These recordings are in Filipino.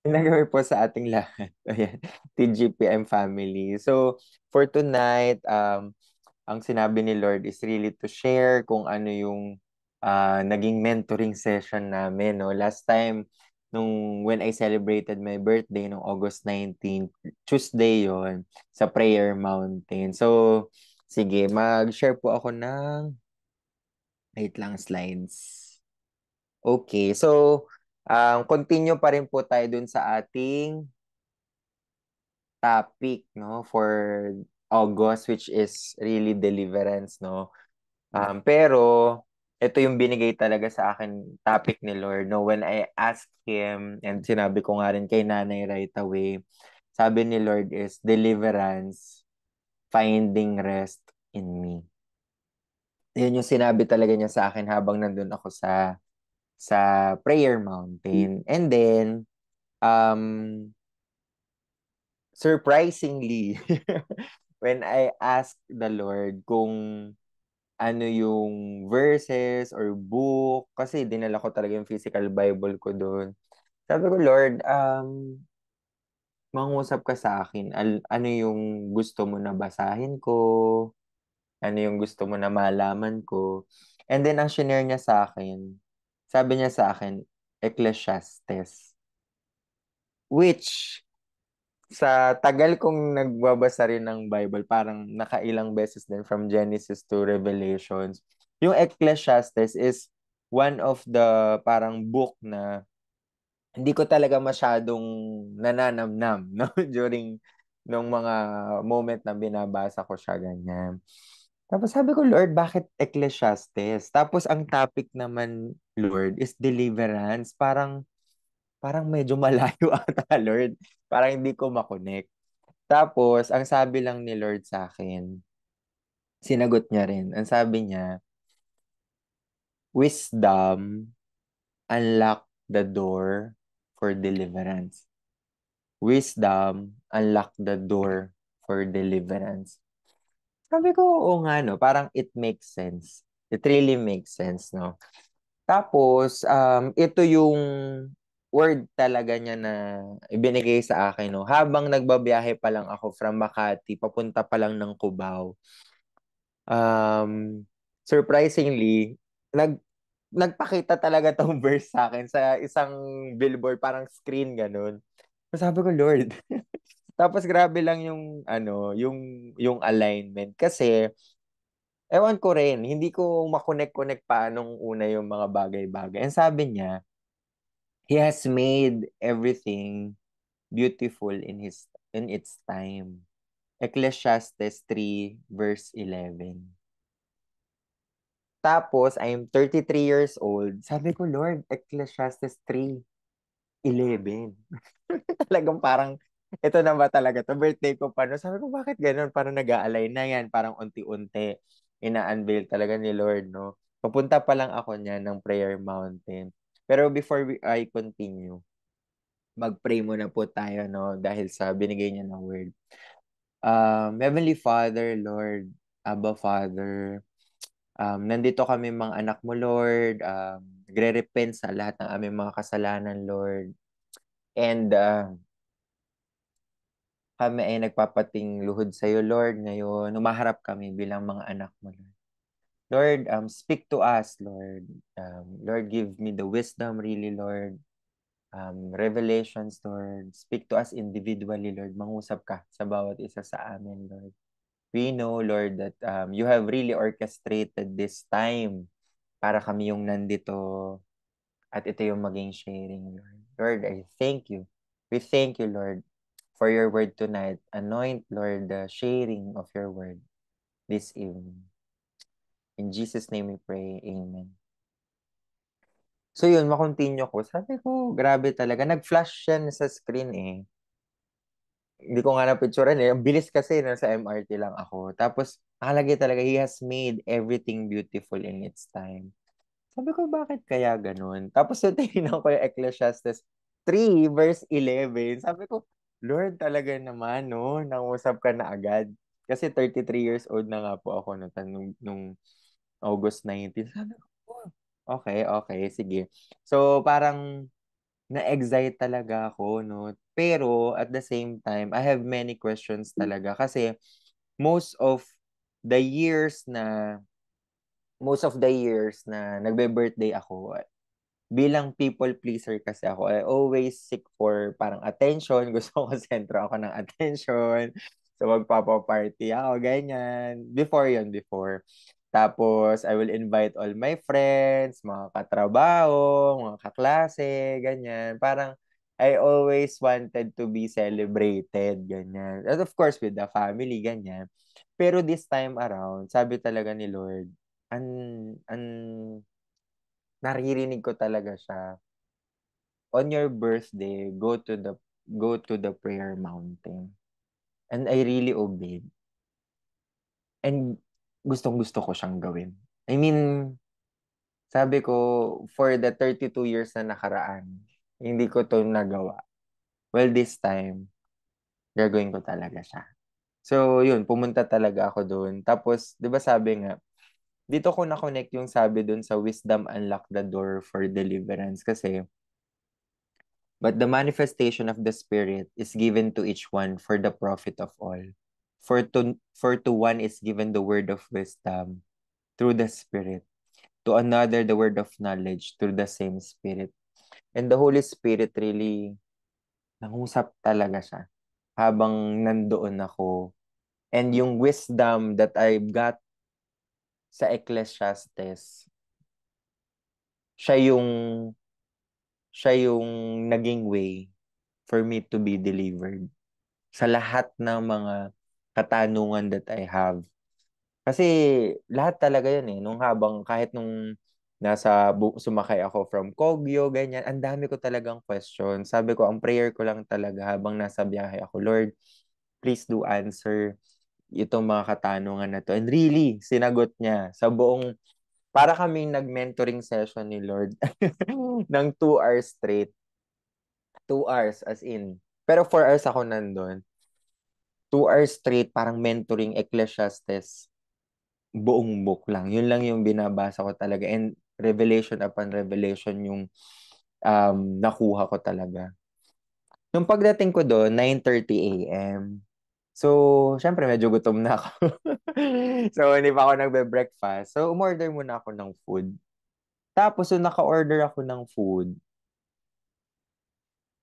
Nagawi po sa ating lahat. Ayan, TGPM family. So, for tonight, ang sinabi ni Lord is really to share kung ano yung naging mentoring session namin, no? Last time, when I celebrated my birthday nung August 19, Tuesday yon sa Prayer Mountain. So, sige, mag-share po ako ng, wait lang, slides. Okay, so, continue pa rin po tayo dun sa ating topic, no, for August, which is really deliverance, no. Pero ito yung binigay talaga sa akin topic ni Lord, no, when I asked Him, and sinabi ko nga rin kay Nanay right away, sabi ni Lord is deliverance, finding rest in me. Yun yung sinabi talaga niya sa akin habang nandun ako sa prayer mountain. And then, um, surprisingly, when I asked the Lord kung ano yung verses or book, kasi dinala ko talaga yung physical Bible ko doon. Sabi ko, Lord, mangusap ka sa akin. Ano yung gusto mo na basahin ko? Ano yung gusto mo na malaman ko? And then, ang shinare niya sa akin, sabi niya sa akin, Ecclesiastes. Which, sa tagal kong nagbabasa rin ng Bible, parang nakailang beses din from Genesis to Revelations. Yung Ecclesiastes is one of the parang book na hindi ko talaga masyadong nananamnam, no? During nung mga moment na binabasa ko siya ganyan. Tapos sabi ko, Lord, bakit Ecclesiastes? Tapos ang topic naman, Lord, is deliverance. Parang medyo malayo ata, Lord. Parang hindi ko makonect. Tapos, ang sabi lang ni Lord sa akin, sinagot niya rin. Ang sabi niya, wisdom unlock the door for deliverance. Wisdom unlock the door for deliverance. Sabi ko, oo nga, no? Parang it makes sense. It really makes sense, no? Tapos, ito yung word talaga niya na ibinigay sa akin, no? Habang nagbabiyahe pa lang ako from Makati, papunta pa lang ng Cubao. Surprisingly, nagpakita talaga tong verse sa akin sa isang billboard, parang screen ganun. So sabi ko, Lord. Tapos grabe lang yung ano, yung alignment kasi ewan ko rin, hindi ko makonek-connect pa nung una yung mga bagay-bagay. Ang sabi niya, He has made everything beautiful in its time. Ecclesiastes 3 verse 11. Tapos, I'm 33 years old. Sabi ko, Lord, Ecclesiastes 3:11. Talagang parang, ito na ba talaga to? Birthday ko pa. No? Sabi ko, bakit ganun? Parang nag-a-align na yan. Parang unti-unti. Ina-unveil talaga ni Lord, no? Papunta pa lang ako niya ng Prayer Mountain. Pero before I continue, mag-pray muna po tayo, no? Dahil sa binigay niya ng word. Heavenly Father, Lord, Abba Father, nandito kami mga anak mo, Lord. Nagre-repent sa lahat ng aming mga kasalanan, Lord. And kami ay nagpapating luhod sa iyo, Lord. Ngayon, umaharap kami bilang mga anak mo, Lord. Lord, speak to us, Lord. Lord, give me the wisdom, really, Lord. Revelations, Lord. Speak to us individually, Lord. Mangusap ka sa bawat isa sa amin, Lord. We know, Lord, that you have really orchestrated this time para kami yung nandito at ito yung maging sharing, Lord. Lord, I thank you. We thank you, Lord, for your word tonight. Anoint, Lord, the sharing of your word this evening. In Jesus' name we pray. Amen. So yun, makontinue ko. Sabi ko, grabe talaga. Nag-flash yan sa screen eh. Hindi ko nga napicturean eh. Ang bilis kasi nasa MRT lang ako. Tapos, nakalagay talaga, He has made everything beautiful in its time. Sabi ko, bakit kaya ganun? Tapos yung tinignan ko yung Ecclesiastes 3 verse 11. Sabi ko, Lord, talaga naman, no? Nangusap ka na agad. Kasi 33 years old na nga po ako nung August 19. Sabi ko, oh, okay, okay, sige. So, parang na-excite talaga ako, no? Pero at the same time, I have many questions talaga kasi most of the years na most of the years na nagbe-birthday ako, bilang people pleaser kasi ako, I always seek for parang attention. Gusto ko sentro ako ng attention. So, magpapa-party ako, ganyan. Before. Tapos, I will invite all my friends, mga katrabaho, mga kaklase, ganyan. Parang, I always wanted to be celebrated, ganyan. And of course, with the family, ganyan. Pero this time around, sabi talaga ni Lord, an, an naririnig ko talaga siya. On your birthday, go to the prayer mountain. And I really obeyed. And gustong-gusto ko siyang gawin. I mean, sabi ko, for the 32 years na nakaraan, hindi ko to nagawa. Well, this time, gagawin ko talaga siya. So, yun, pumunta talaga ako doon. Tapos, di ba sabi nga, dito ko na-connect yung sabi doon sa wisdom unlock the door for deliverance. Kasi, but the manifestation of the Spirit is given to each one for the profit of all. For to one is given the word of wisdom through the Spirit, to another the word of knowledge through the same Spirit. And the Holy Spirit really nangusap talaga siya habang nandoon ako. And yung wisdom that I got sa Ecclesiastes, siya yung siya yung naging way for me to be delivered sa lahat ng mga katanungan that I have. Kasi lahat talaga yun eh. Nung habang kahit nung sumakay ako from Kogyo, ganyan, ang dami ko talagang question. Sabi ko, ang prayer ko lang talaga habang nasa biyahe ako, Lord, please do answer itong mga katanungan na to. And really, sinagot niya sa buong, para kaming nag-mentoring session ni Lord ng 2 hours straight. 2 hours as in. Pero 4 hours ako nandun. 2 hours straight, parang mentoring Ecclesiastes, buong book lang. Yun lang yung binabasa ko talaga. And revelation upon revelation yung nakuha ko talaga. Nung pagdating ko doon, 9:30 a.m. So, syempre medyo gutom na ako. So, hindi pa ako nagbe-breakfast. So, umorder muna ako ng food. Tapos, nung naka-order ako ng food,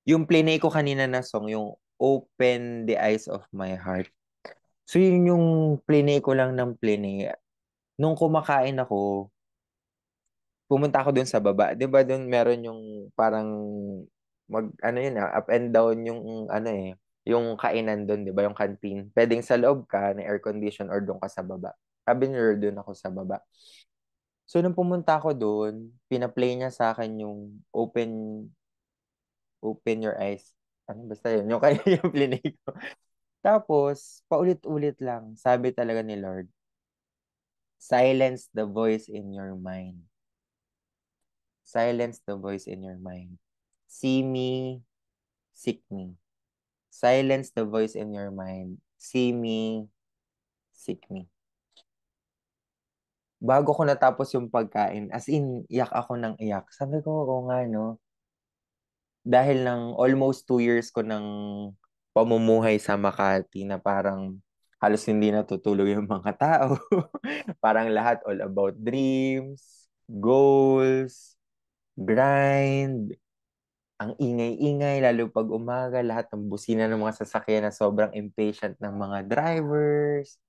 yung plinay ko kanina na song, yung Open the Eyes of My Heart. So, yun yung plinay ko lang ng plinay. Nung kumakain ako, pumunta ako dun sa baba. 'Di ba dun meron yung parang ano yun up and down yung ano eh, yung kainan dun, 'di ba, yung canteen. Pwedeng sa loob ka na air condition or dun ka sa baba. Sabi ni Lord, dun ako sa baba. So nung pumunta ako dun, pina-play niya sa akin yung open your eyes. Ano basta yun, yung kaya yung plinay ko. Tapos paulit-ulit lang, sabi talaga ni Lord, silence the voice in your mind. Silence the voice in your mind. See me, seek me. Silence the voice in your mind. See me, seek me. Bago ko natapos yung pagkain, as in, iyak ako ng iyak. Sabi ko, oo nga, no? Dahil ng almost 2 years ko ng pamumuhay sa Makati na parang halos hindi natutulog yung mga tao. Parang lahat all about dreams, goals, grind, ang ingay-ingay, lalo pag umaga, lahat ng busina ng mga sasakyan na sobrang impatient ng mga drivers.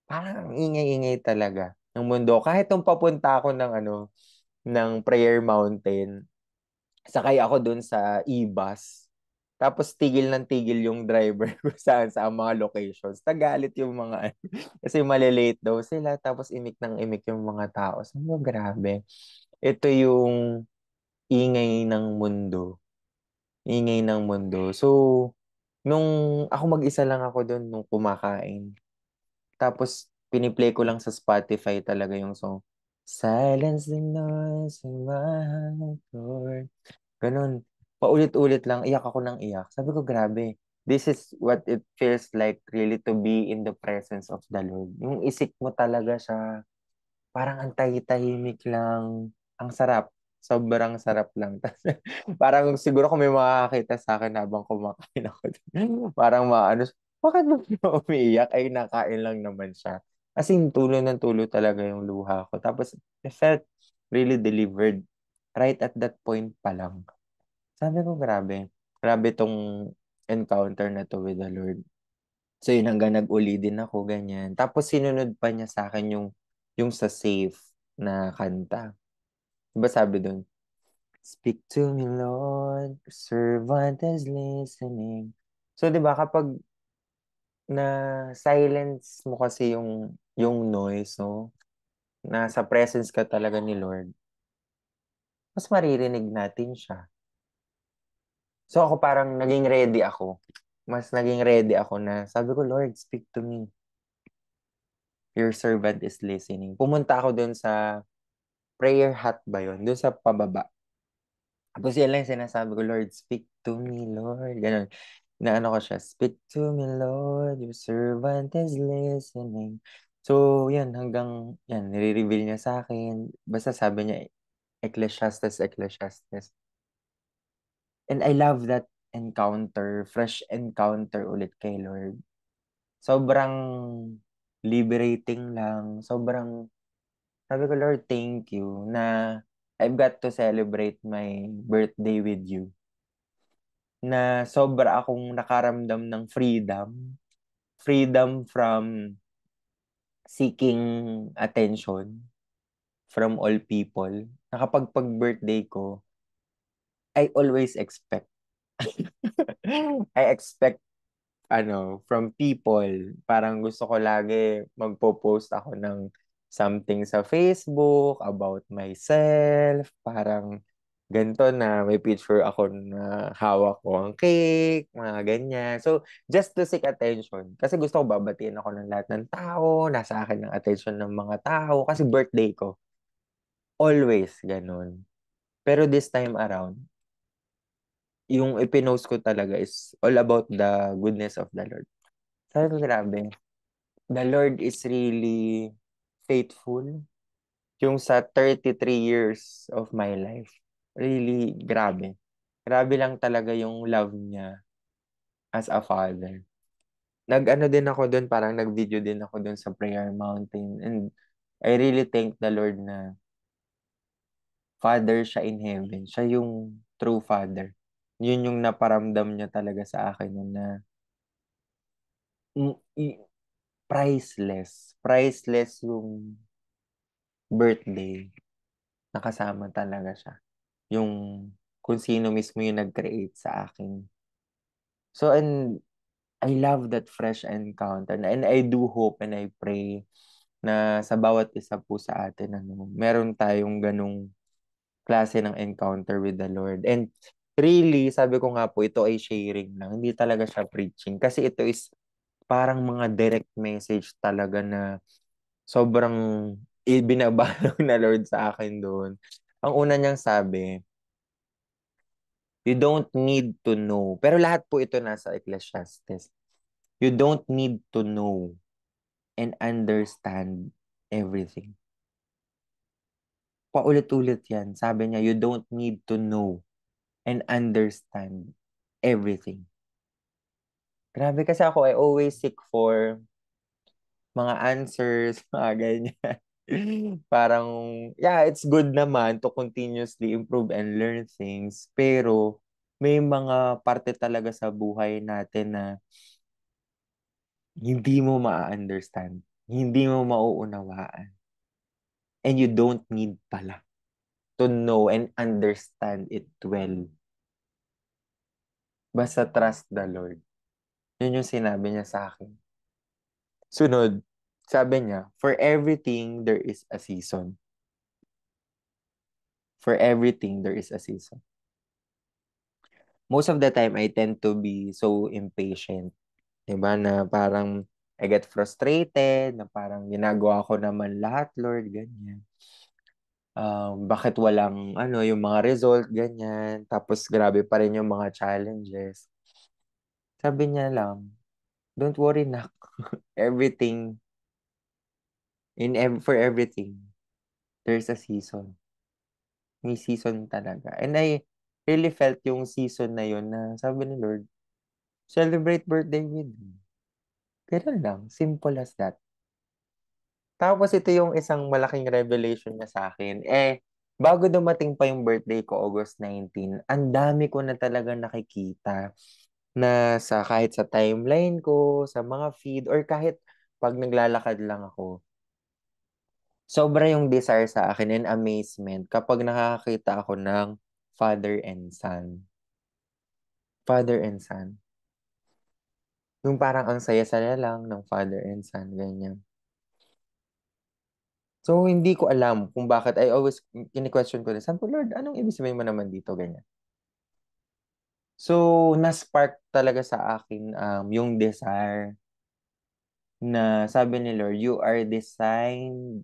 Parang ang ingay-ingay talaga ng mundo. Kahit nung papunta ako ng ng Prayer Mountain, sakay ako dun sa e-bus. Tapos tigil ng tigil yung driver ko sa mga locations. Nagalit yung mga kasi malilate daw sila. Tapos imik ng imik yung mga tao. Sabi ko, grabe. Ito yung ingay ng mundo. Ingay ng mundo. So, nung ako mag-isa lang ako doon nung kumakain. Tapos, piniplay ko lang sa Spotify talaga yung song. Silence the noise in my heart, Lord. Ganun. Paulit-ulit lang. Iyak ako ng iyak. Sabi ko, grabe. This is what it feels like really to be in the presence of the Lord. Yung isip mo talaga siya, parang ang tahimik lang. Ang sarap. Sobrang sarap lang. Tas parang siguro kung may makakakita sa'kin habang kumakain ako parang maano, "Bakit ba siya umiiyak? Ay nakain lang naman siya." As in tulo ng tulo talaga yung luha ko. Tapos I felt really delivered right at that point pa lang. Sabi ko, "Grabe, grabe 'tong encounter na 'to with the Lord." So yun hanggang nag-uli din ako, ganyan. Tapos sinunod pa niya sa'kin yung sa safe na kanta. 'Di ba sabi dun, "Speak to me, Lord, your servant is listening." So 'di ba kapag na-silence mo kasi yung noise 'no, nasa presence ka talaga ni Lord, mas maririnig natin siya. So ako parang naging ready ako. Mas naging ready ako na sabi ko, "Lord, speak to me. Your servant is listening." Pumunta ako dun sa prayer hut ba yun, dun sa pababa. Tapos yan lang yung sinasabi ko, "Lord, speak to me, Lord." Gano'n. Inaano ko siya, "Speak to me, Lord, your servant is listening." So, yan hanggang yan nire-reveal niya sa'kin. Basta sabi niya, Ecclesiastes, Ecclesiastes. And I love that encounter, fresh encounter ulit kay Lord. Sobrang liberating lang, sobrang sabi ko, "Lord, thank you na I've got to celebrate my birthday with you." Na sobra akong nakaramdam ng freedom. Freedom from seeking attention from all people. Na kapag pag-birthday ko, I always expect. I expect from people. Parang gusto ko lagi magpo-post ako ng something sa Facebook about myself. Parang ganito na may picture ako na hawak ko ang cake, mga ganyan. So, just to seek attention. Kasi gusto ko babatiin ako ng lahat ng tao, nasa akin ang attention ng mga tao, kasi birthday ko. Always, ganun. Pero this time around, yung ipinost ko talaga is all about the goodness of the Lord. Sabi ko, grabe. The Lord is really faithful. Yung sa 33 years of my life. Really, grabe. Grabe lang talaga yung love niya as a father. Nag-ano din ako dun, parang nag-video din ako dun sa prayer mountain. And I really thank the Lord na Father siya in heaven. Siya yung true Father. Yun yung naparamdam niya talaga sa akin nun na mm, i- priceless. Priceless yung birthday. Nakasama talaga siya. Yung kung sino mismo yung nag-create sa akin. So, and I love that fresh encounter. And I do hope and I pray na sa bawat isa po sa atin, meron tayong ganong klase ng encounter with the Lord. And really, sabi ko nga po, ito ay sharing lang. Hindi talaga siya preaching. Kasi ito is parang mga direct message talaga na sobrang ibinabalong na Lord sa akin doon. Ang una niyang sabi, you don't need to know. Pero lahat po ito nasa Ecclesiastes. You don't need to know and understand everything. Paulit-ulit yan. Sabi niya, you don't need to know and understand everything. Grabe kasi ako, I always seek for mga answers, mga ganyan. Parang, yeah, it's good naman to continuously improve and learn things. Pero, may mga parte talaga sa buhay natin na hindi mo ma-understand, hindi mo mauunawaan, and you don't need pala to know and understand it well. Basta trust the Lord. Yun yung sinabi niya sa akin. Sunod, sabi niya, for everything there is a season. For everything there is a season. Most of the time, I tend to be so impatient. Diba? Na parang I get frustrated, na parang ginagawa ko naman lahat, Lord, ganyan. Bakit walang yung mga result, ganyan. Tapos grabe pa rin yung mga challenges. Sabi niya lang, don't worry nak. Everything, for everything, there's a season. May season talaga. And I really felt yung season na yun na sabi ni Lord, celebrate birthday with me. Ganun lang. Simple as that. Tapos ito yung isang malaking revelation niya sa akin. Bago dumating pa yung birthday ko, August 19, ang dami ko na talaga nakikita na kahit sa timeline ko, sa mga feed, or kahit pag naglalakad lang ako. Sobra yung desire sa akin and amazement kapag nakakakita ako ng father and son. Father and son. Yung parang ang saya-saya lang ng father and son, ganyan. So, hindi ko alam kung bakit. I always, kini-question ko na, saan po, Lord, anong ibig sabihin mo naman dito, ganyan. So, na-spark talaga sa akin yung desire na sabi ni Lord, you are designed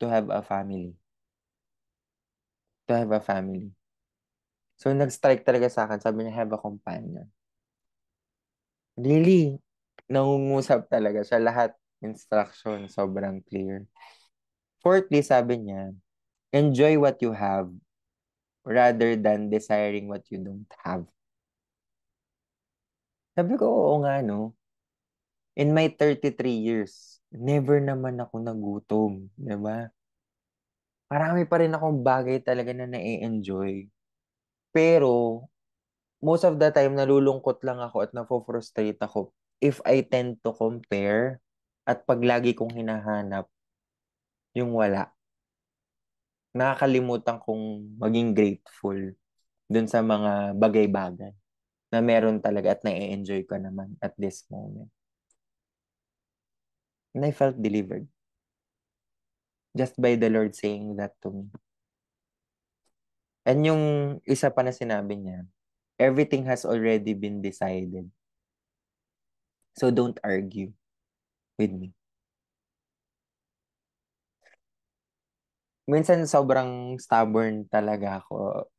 to have a family. To have a family. So, nag-strike talaga sa akin. Sabi niya, have a companion. Really, nangungusap talaga siya. Lahat, instruction, sobrang clear. Fourthly, sabi niya, enjoy what you have rather than desiring what you don't have. Sabi ko, oo nga, no? In my 33 years, never naman ako nagutom, di ba? Marami pa rin akong bagay talaga na na-enjoy. Pero, most of the time, nalulungkot lang ako at nafo-frustrate ako if I tend to compare at pag lagi kong hinahanap yung wala. Nakakalimutan kong maging grateful dun sa mga bagay-bagay na meron talaga at na-enjoy ko naman at this moment. And I felt delivered just by the Lord saying that to me. And yung isa pa na sinabi niya, everything has already been decided. So don't argue with me. Minsan sobrang stubborn talaga ako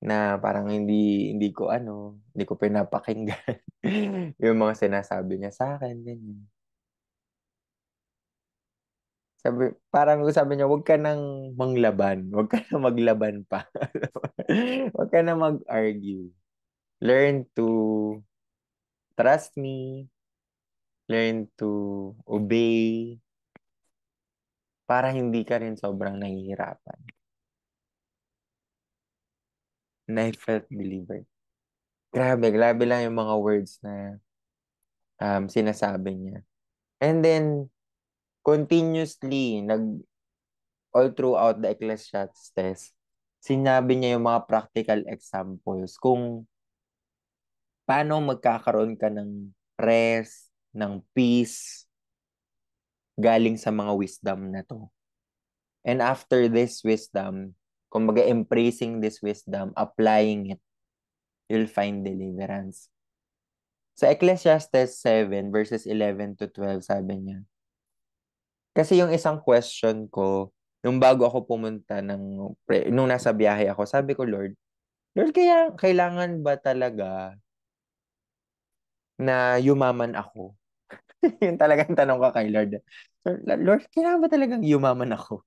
na parang hindi ko hindi ko pinapakinggan yung mga sinasabi niya sa akin, ganyan. Sabi niya, huwag ka nang manglaban. Huwag ka nang maglaban pa. Huwag ka nang mag-argue. Learn to trust me. Learn to obey. Para hindi ka rin sobrang nahihirapan. And I felt delivered. Grabe lang yung mga words na sinasabi niya. And then, continuously, all throughout the Ecclesiastes, sinabi niya yung mga practical examples kung paano magkakaroon ka ng rest, ng peace, galing sa mga wisdom na to. And after this wisdom, kumbaga embracing this wisdom, applying it, you'll find deliverance. Sa Ecclesiastes 7 verses 11 to 12, sabi niya, kasi yung isang question ko, nung bago ako pumunta nung nasa biyahe ako, sabi ko, Lord, kaya kailangan ba talaga na yumaman ako? Yun talagang tanong ko kay Lord. Lord, kailangan ba talagang yumaman ako?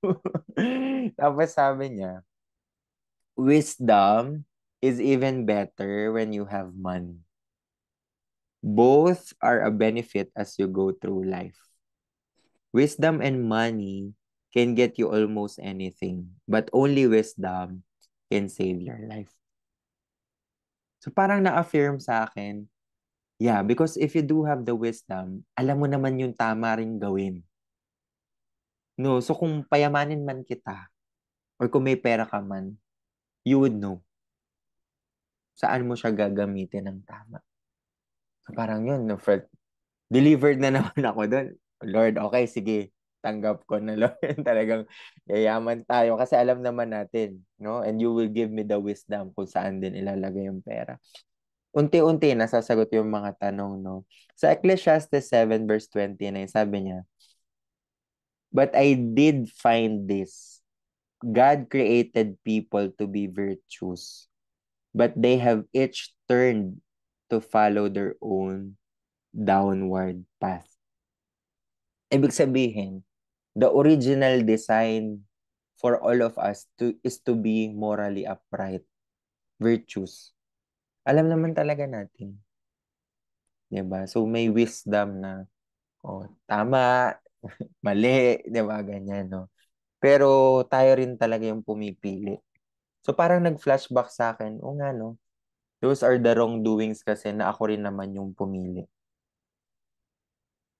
Tapos sabi niya, wisdom is even better when you have money. Both are a benefit as you go through life. Wisdom and money can get you almost anything, but only wisdom can save your life. So parang na-affirm sa akin, yeah, because if you do have the wisdom, alam mo naman yung tama ring gawin. No, so kung payamanin man kita, or kung may pera ka man, you would know saan mo siya gagamitin ng tama. So parang yun, no, delivered na naman ako doon. Lord, okay, sige. Tanggap ko na, Lord. Talagang yayaman tayo kasi alam naman natin, no? And you will give me the wisdom kung saan din ilalagay yung pera. Unti-unti nasasagot yung mga tanong, no? Sa Ecclesiastes 7 verse 29, sabi niya, but I did find this. God created people to be virtuous, but they have each turned to follow their own downward path. Ibig sabihin, the original design for all of us to be morally upright, virtues. Alam naman talaga natin, 'di ba? So may wisdom na, oh, tama, mali, 'di ba, ganyan, no? Pero tayo rin talaga yung pumipili. So parang nag-flashback sa akin, o nga, no? Those are the wrongdoings kasi na ako rin naman yung pumili.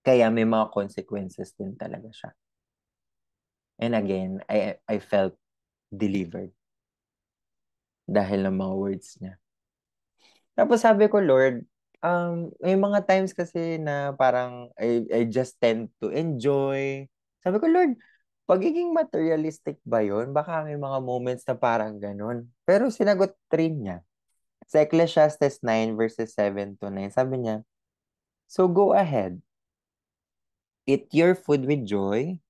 Kaya may mga consequences din talaga siya. And again, I felt delivered dahil ng mga words niya. Tapos sabi ko, Lord, may mga times kasi na parang I just tend to enjoy. Sabi ko, Lord, pagiging materialistic ba yun? Baka may mga moments na parang ganun. Pero sinagot rin niya. Sa Ecclesiastes 9 verses 7 to 9, sabi niya, so go ahead, eat your food with joy,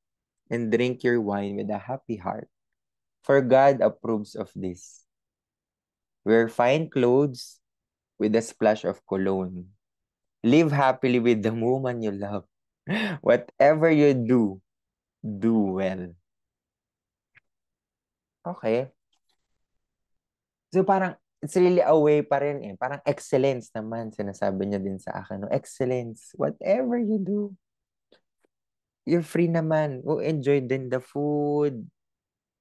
and drink your wine with a happy heart. For God approves of this. Wear fine clothes with a splash of cologne. Live happily with the woman you love. Whatever you do, do well. Okay. So parang, it's really a way pa rin eh. Parang excellence naman, sinasabi niya din sa akin. No? Excellence. Whatever you do, you're free naman. Oh, enjoy din the food.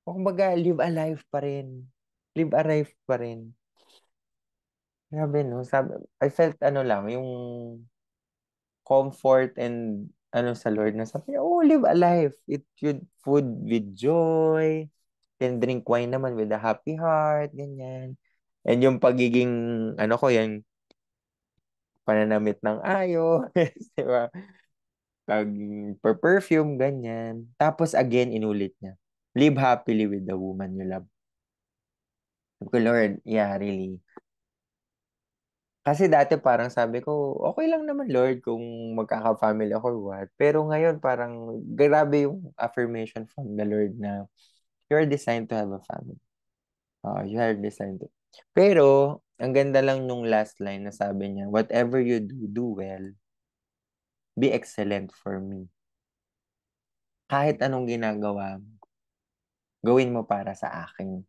O kumbaga, live a life pa rin. Live a life pa rin. Grabe, no? Sabi, I felt ano lang, yung comfort and ano sa Lord na sabi niya, oh, live a life. Eat good food with joy. Then drink wine naman with a happy heart. Ganyan. And yung pagiging, ano ko yan, pananamit ng ayos. Di ba? Pag perfume, ganyan. Tapos again, inulit niya. Live happily with the woman you love. Sabi ko, Lord, yeah, really. Kasi dati parang sabi ko, okay lang naman Lord kung magkaka-family ako or what. Pero ngayon parang grabe yung affirmation from the Lord na you're designed to have a family. You are designed to. Pero, ang ganda lang nung last line na sabi niya, whatever you do, do well. Be excellent for me. Kahit anong ginagawa mo, gawin mo para sa akin.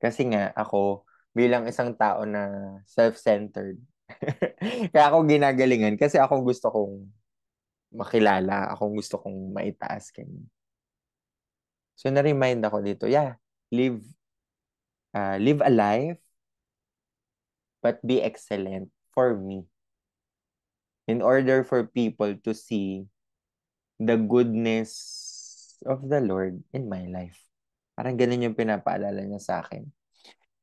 Kasi nga, ako, bilang isang tao na self-centered, kaya ako ginagalingan kasi ako gusto kong makilala, akong gusto kong maitaas ganyan. So na-remind ako dito, yeah, live live a life but be excellent for me in order for people to see the goodness of the Lord in my life. Parang ganun yung pinapaalala niya sa akin.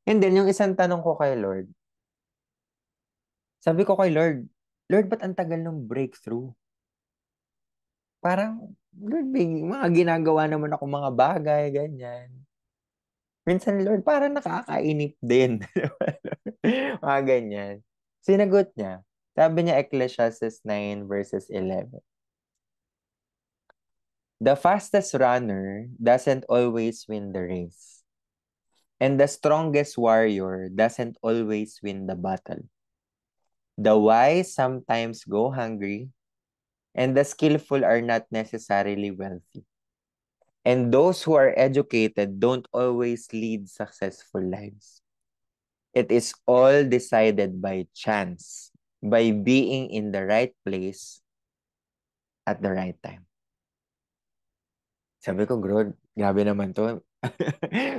And then yung isang tanong ko kay Lord, sabi ko kay Lord, Lord, ba't ang tagal ng breakthrough? Parang, Lord, may mga ginagawa naman ako mga bagay, ganyan. Minsan, Lord, parang nakakainip din. Mga ganyan. Sinagot niya. Sabi niya, Ecclesiastes 9 verses 11. The fastest runner doesn't always win the race. And the strongest warrior doesn't always win the battle. The wise sometimes go hungry, and the skillful are not necessarily wealthy. And those who are educated don't always lead successful lives. It is all decided by chance, by being in the right place at the right time. Sabi ko, grabe naman to.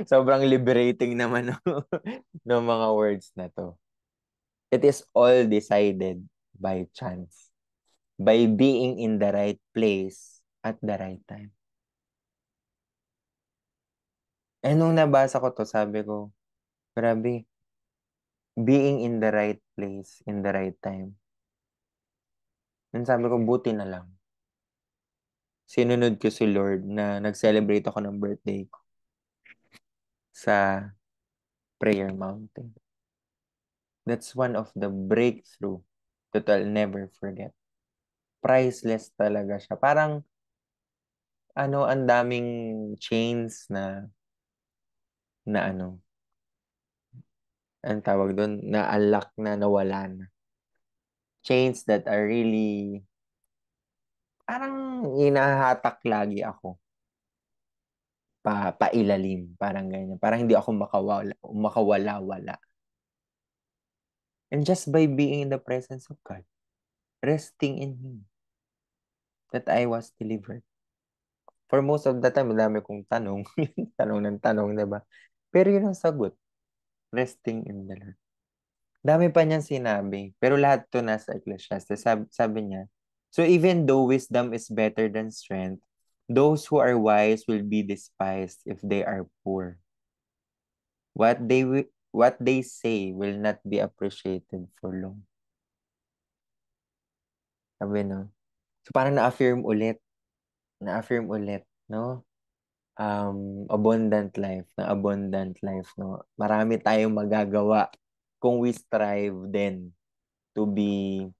Sobrang liberating naman ng mga words na to. It is all decided by chance, by being in the right place at the right time. Eh, nung nabasa ko to, sabi ko, grabe, being in the right place, in the right time. Then sabi ko, buti na lang. Sinunod ko si Lord na nag-celebrate ako ng birthday ko sa Prayer Mountain. That's one of the breakthrough that I'll never forget. Priceless talaga siya. Parang, ano, ang daming chains na ano, ang tawag doon, na-unlock na, nawala na. Chains that are really, parang inahatak lagi ako. pailalim, parang ganyan. Parang hindi ako makawala-wala. And just by being in the presence of God, resting in Him, that I was delivered. For most of the time, madami kong tanong, tanong ng tanong, diba? Pero yun ang sagot, resting in the Lord. Dami pa niyang sinabi, pero lahat to nasa Ecclesiastes. Sabi niya, so even though wisdom is better than strength, those who are wise will be despised if they are poor. What they say will not be appreciated for long. Sabi no. So parang na-affirm ulit, no? Abundant life, no? Marami tayong magagawa kung we strive then to be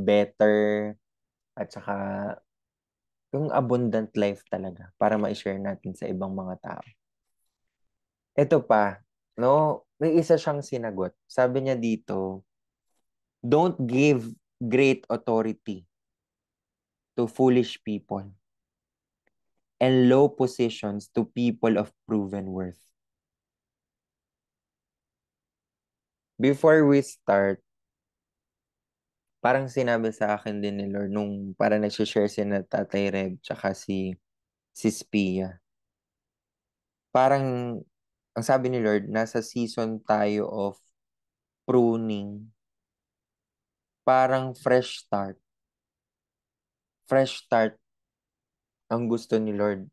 better at saka yung abundant life talaga para ma-share natin sa ibang mga tao. Ito pa, no? May isa siyang sinagot. Sabi niya dito, don't give great authority to foolish people and low positions to people of proven worth. Before we start, parang sinabi sa akin din ni Lord nung parang nag-share si na Tatay Reb tsaka si Spia. Parang, ang sabi ni Lord, nasa season tayo of pruning. Parang fresh start. Fresh start ang gusto ni Lord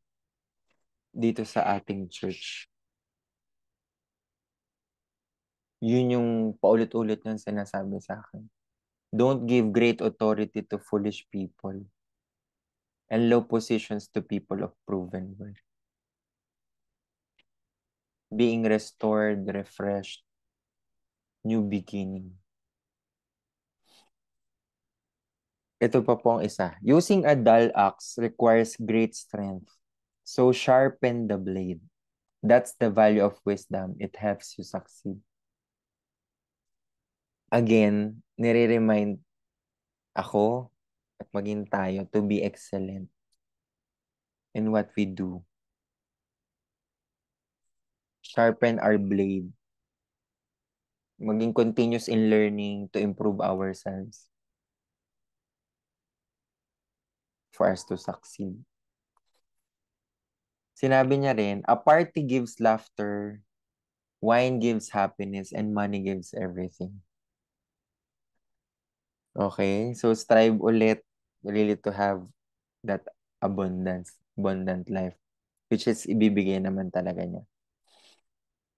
dito sa ating church. Yun yung paulit-ulit niyang sinasabi sa akin. Don't give great authority to foolish people and low positions to people of proven worth. Being restored, refreshed, new beginning. Ito pa po ang isa. Using a dull axe requires great strength. So sharpen the blade. That's the value of wisdom. It helps you succeed. Again, nire-remind ako at maging tayo to be excellent in what we do. Sharpen our blade. Maging continuous in learning to improve ourselves for us to succeed. Sinabi niya rin, a party gives laughter, wine gives happiness, and money gives everything. Okay? So strive ulit really to have that abundant life, which is ibibigay naman talaga niya.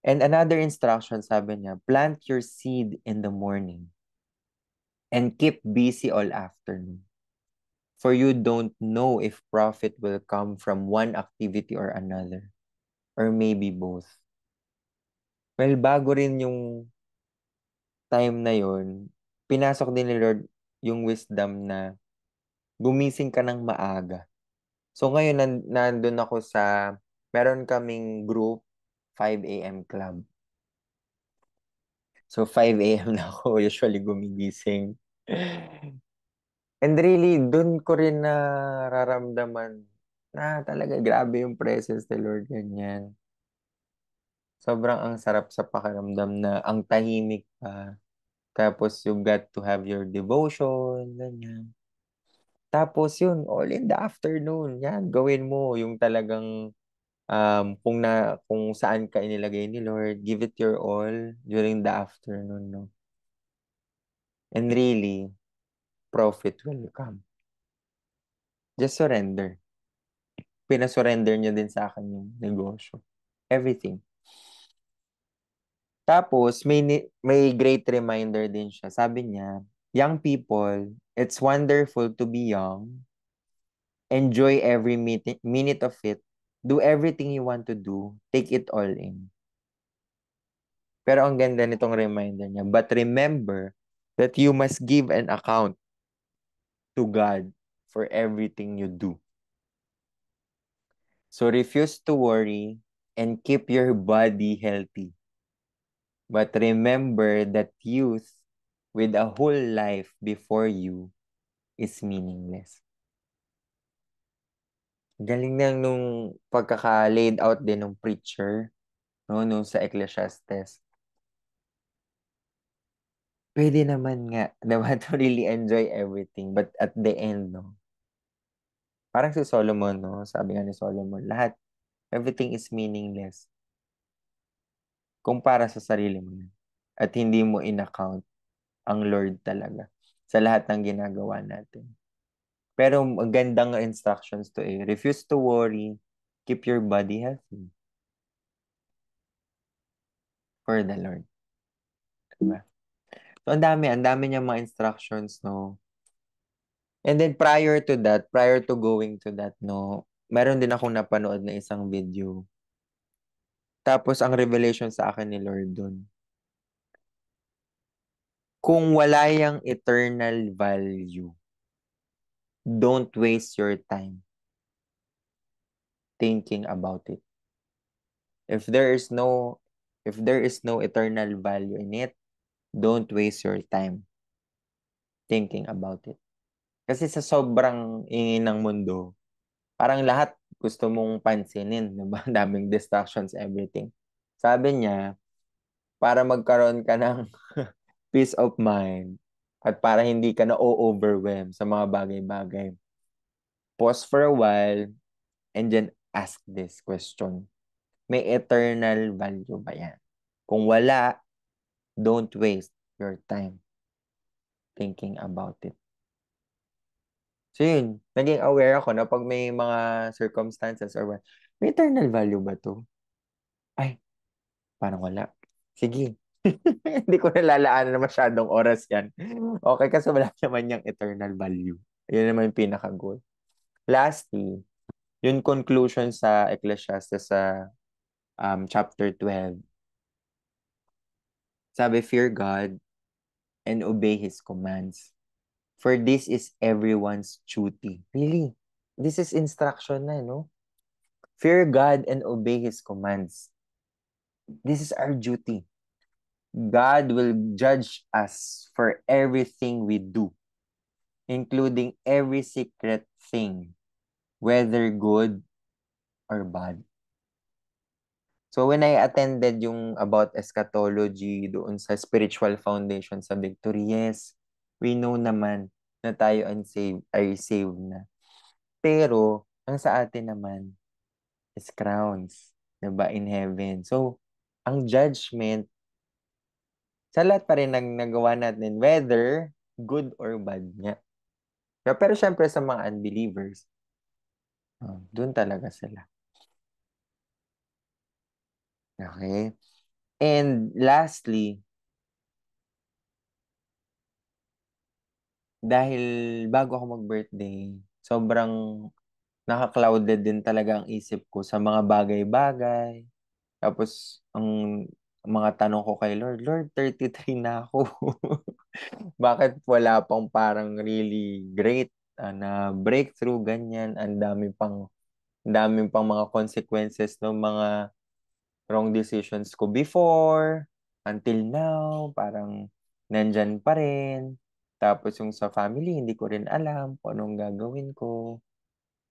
And another instruction, sabi niya, plant your seed in the morning and keep busy all afternoon. For you don't know if profit will come from one activity or another, or maybe both. Well, bago rin yung time na yun, pinasok din ni Lord yung wisdom na gumising ka ng maaga. So ngayon, nandun ako meron kaming group, 5 a.m. club. So 5 a.m. na ako usually gumigising. And really, dun ko rin nararamdaman na talaga grabe yung presence ni Lord, ganyan. Sobrang ang sarap sa pakiramdam na ang tahimik pa. Tapos you got to have your devotion, ganyan. Tapos yun, all in the afternoon, yan, gawin mo yung talagang kung saan ka inilagay ni Lord, give it your all during the afternoon, no? And really, profit will come. Just surrender. Pinasurrender niya din sa akin yung negosyo. Everything. Tapos, may great reminder din siya. Sabi niya, young people, it's wonderful to be young. Enjoy every minute of it. Do everything you want to do. Take it all in. Pero ang ganda nitong reminder niya. But remember that you must give an account to God for everything you do. So refuse to worry and keep your body healthy. But remember that youth with a whole life before you is meaningless. Galing na nung pagkaka-laid out din ng preacher, no, nung sa Ecclesiastes. Pwede naman nga, diba, to really enjoy everything. But at the end, no, parang si Solomon, no, sabi nga ni Solomon, lahat, everything is meaningless kung para sa sarili mo yan. At hindi mo in-account ang Lord talaga sa lahat ng ginagawa natin. Pero magandang instructions to refuse to worry, keep your body healthy for the Lord. Diba? So, ang dami niyang mga instructions, no? And then, prior to going to that, no, meron din akong napanood na isang video. Tapos, ang revelation sa akin ni Lord dun, kung wala yung eternal value, don't waste your time thinking about it. If there is no, if there is no eternal value in it, don't waste your time thinking about it. Kasi sa sobrang ingin ng mundo, parang lahat gusto mong pansinin, di ba? Daming distractions, everything. Sabi niya, para magkaroon ka ng peace of mind at para hindi ka na overwhelm sa mga bagay-bagay, pause for a while and then ask this question. May eternal value ba yan? Kung wala, don't waste your time thinking about it. So yun, naging aware ako na pag may mga circumstances or what, may eternal value ba to? Ay, parang wala. Sige. Hindi ko nalalaanan na masyadong oras yan. Okay, kasi wala naman yung eternal value. Yun naman yung pinaka-goal. Lastly, yung conclusion sa Ecclesiastes sa chapter 12. Sabi, fear God and obey His commands. For this is everyone's duty. Really? This is instruction na, no? Fear God and obey His commands. This is our duty. God will judge us for everything we do, including every secret thing, whether good or bad. So when I attended yung about eschatology doon sa spiritual foundation sa Victory, yes, we know naman na tayo unsaved, ay saved na. Pero, ang sa atin naman is crowns, diba, in heaven. So, ang judgment, sa lahat pa rin ng nagawa natin, whether good or bad nga. Pero syempre sa mga unbelievers, doon talaga sila. Okay? And lastly, dahil bago ako mag-birthday, sobrang naka-clouded din talaga ang isip ko sa mga bagay-bagay. Tapos, ang mga tanong ko kay Lord, Lord, 33 na ako. Bakit wala pang parang really great na breakthrough, ganyan. Ang dami pang mga consequences ng mga wrong decisions ko before, until now, parang nandyan pa rin. Tapos yung sa family, hindi ko rin alam kung anong gagawin ko.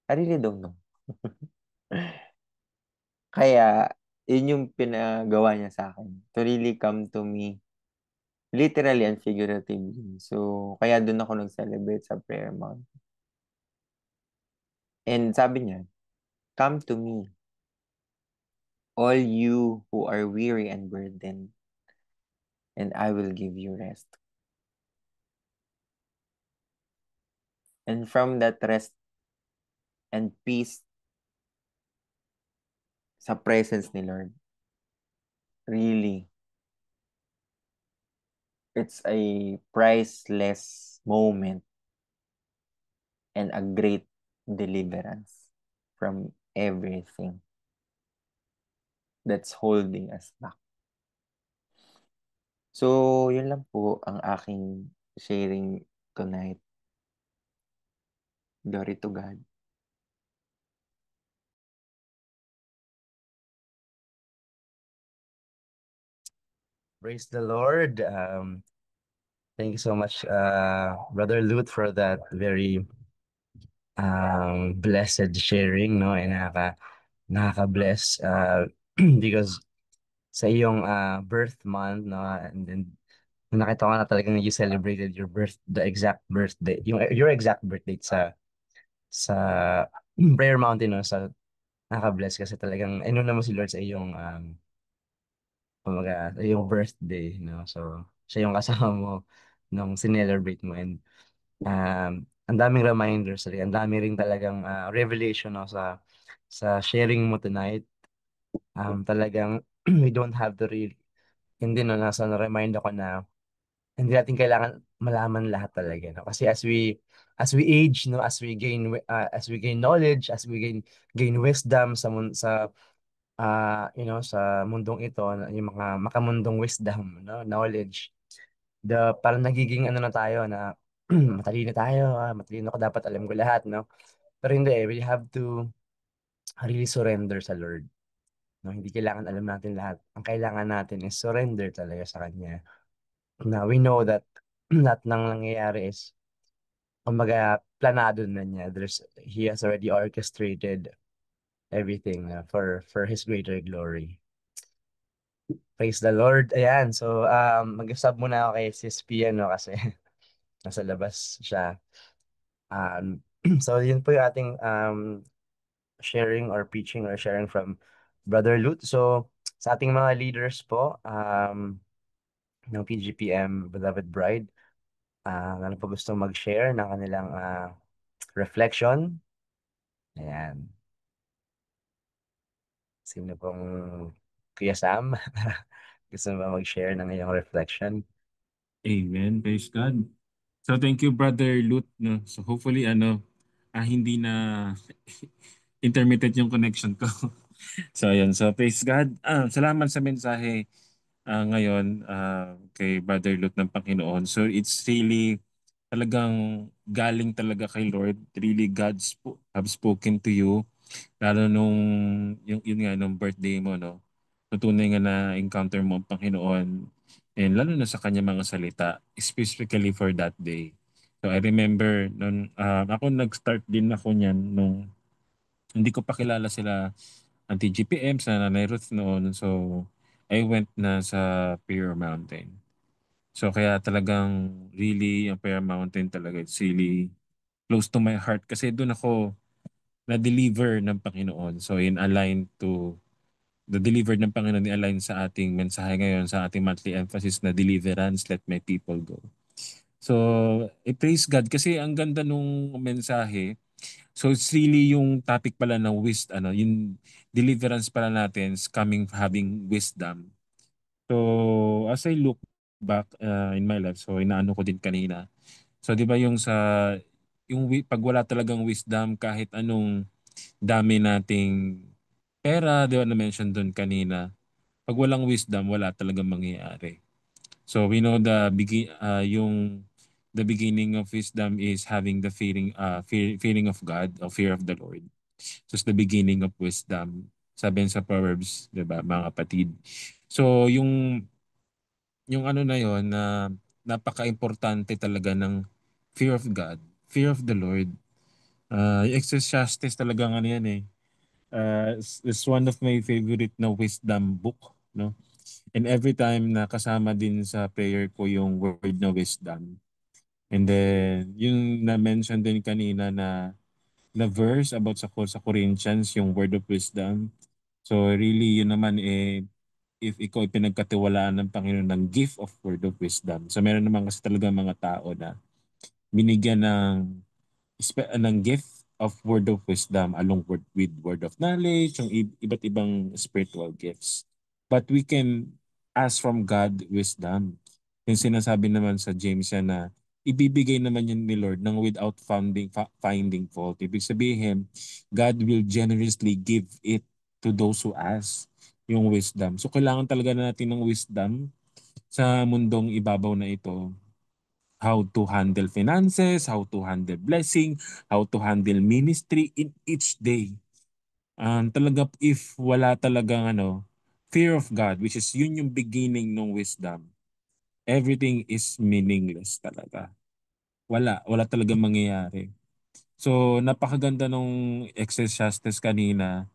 I really don't know. Kaya, yun yung pinagawa niya sa akin. To really come to me, literally and figuratively. So, kaya doon ako nag-celebrate sa prayer month. And sabi niya, come to me, all you who are weary and burdened, and I will give you rest. And from that rest and peace sa presence ni Lord, really, it's a priceless moment and a great deliverance from everything that's holding us back. So, yun lang po ang aking sharing tonight. Glory to God. Praise the Lord. Thank you so much, Brother Lute, for that very blessed sharing, no? And nakaka-bless because sa iyong birth month, no? And then nung nakita ko na talagang you celebrated the exact birthday, your exact birth date sa Prayer Mountain, no? Sa nakaka-bless kasi talagang ano naman si Lord sa iyong kumbaga, sa iyong birthday, no? So, siya yung kasama mo nung sinelebrate mo. And ang daming reminders, ang dami rin talagang revelation, no, sa sharing mo tonight. Talagang we don't have to really, hindi, no, nasa na-remind ako na hindi natin kailangan malaman lahat talaga, no? Kasi as we age, no, as we gain knowledge, as we gain wisdom sa sa mundong ito, yung mga makamundong wisdom, no, knowledge, parang nagiging ano na tayo na matalino tayo, matalino ko, dapat alam ko lahat, no? Pero hindi, we have to really surrender sa Lord. No, hindi kailangan alam natin lahat. Ang kailangan natin is surrender talaga sa Kanya. Na we know that lahat ng nangyayari is, kumbaga, planado na niya. He has already orchestrated everything for His greater glory. Praise the Lord. Ayan, so mag-sub muna ako kay Sis Pia, no, kasi nasa labas siya. Um, so yun po yung ating sharing or preaching or sharing from Brother Lut. So sa ating mga leaders po ng PGPM Beloved Bride, ano po gusto mag-share ng kanilang reflection? Ayan. Sino pong Kuya Sam? Gusto mo ba mag-share ng iyong reflection? Amen. Praise God. So thank you, Brother Lut. No? So hopefully, hindi na intermittent yung connection ko. So ayun. So praise God. Salamat sa mensahe ngayon kay Brother Lut ng Panginoon. So it's really talagang galing talaga kay Lord. Really God have spoken to you. Lalo nung yun nga nung birthday mo, no? Tutunay nga na encounter mo ang Panginoon and lalo na sa kanya mga salita, specifically for that day. So I remember nung ako nag-start din ako niyan nung hindi ko pa kilala sila ang TGPM sa Nanay Ruth noon. So I went na sa Prayer Mountain. So kaya talagang really ang Prayer Mountain talaga it's really close to my heart kasi doon ako na-deliver ng Panginoon. So in align to the delivered ng Panginoon ni-align sa ating mensahe ngayon, sa ating monthly emphasis na deliverance, let my people go. So, praise God kasi ang ganda nung mensahe. So, it's really yung topic pala ng yung deliverance pala natin is coming having wisdom. So, as I look back in my life, so inaano ko din kanina. So, di ba pag wala talagang wisdom, kahit anong dami nating pera, di ba na-mention doon kanina, pag walang wisdom, wala talagang mangyayari. So we know the beginning of wisdom is having the fearing of God, or fear of the Lord. So it's the beginning of wisdom. Sabi sa Proverbs, 'di ba, mga kapatid. So yung ano na yon na napaka-importante talaga ng fear of God, fear of the Lord. Ecclesiastes talagang ano yan eh. It's one of my favorite na wisdom book, no? And every time na kasama din sa prayer ko yung word na wisdom. And then yung na-mention din kanina na verse about sa Corinthians, yung word of wisdom. So really yun naman if ikaw ay pinagkatiwalaan ng Panginoon ng gift of word of wisdom. So meron naman kasi talaga mga tao na binigyan ng gift of word of wisdom along with word of knowledge, yung iba't ibang spiritual gifts. But we can ask from God wisdom. Yung sinasabi naman sa James yan na ibibigay naman yun ni Lord ng without finding fault. Ibig sabihin, God will generously give it to those who ask yung wisdom. So kailangan talaga natin ng wisdom sa mundong ibabaw na ito, how to handle finances, how to handle blessing, how to handle ministry in each day. Talaga if wala talagang fear of God, which is yun yung beginning ng wisdom, everything is meaningless talaga. Wala talagang mangyayari. So, napakaganda nung Ecclesiastes kanina.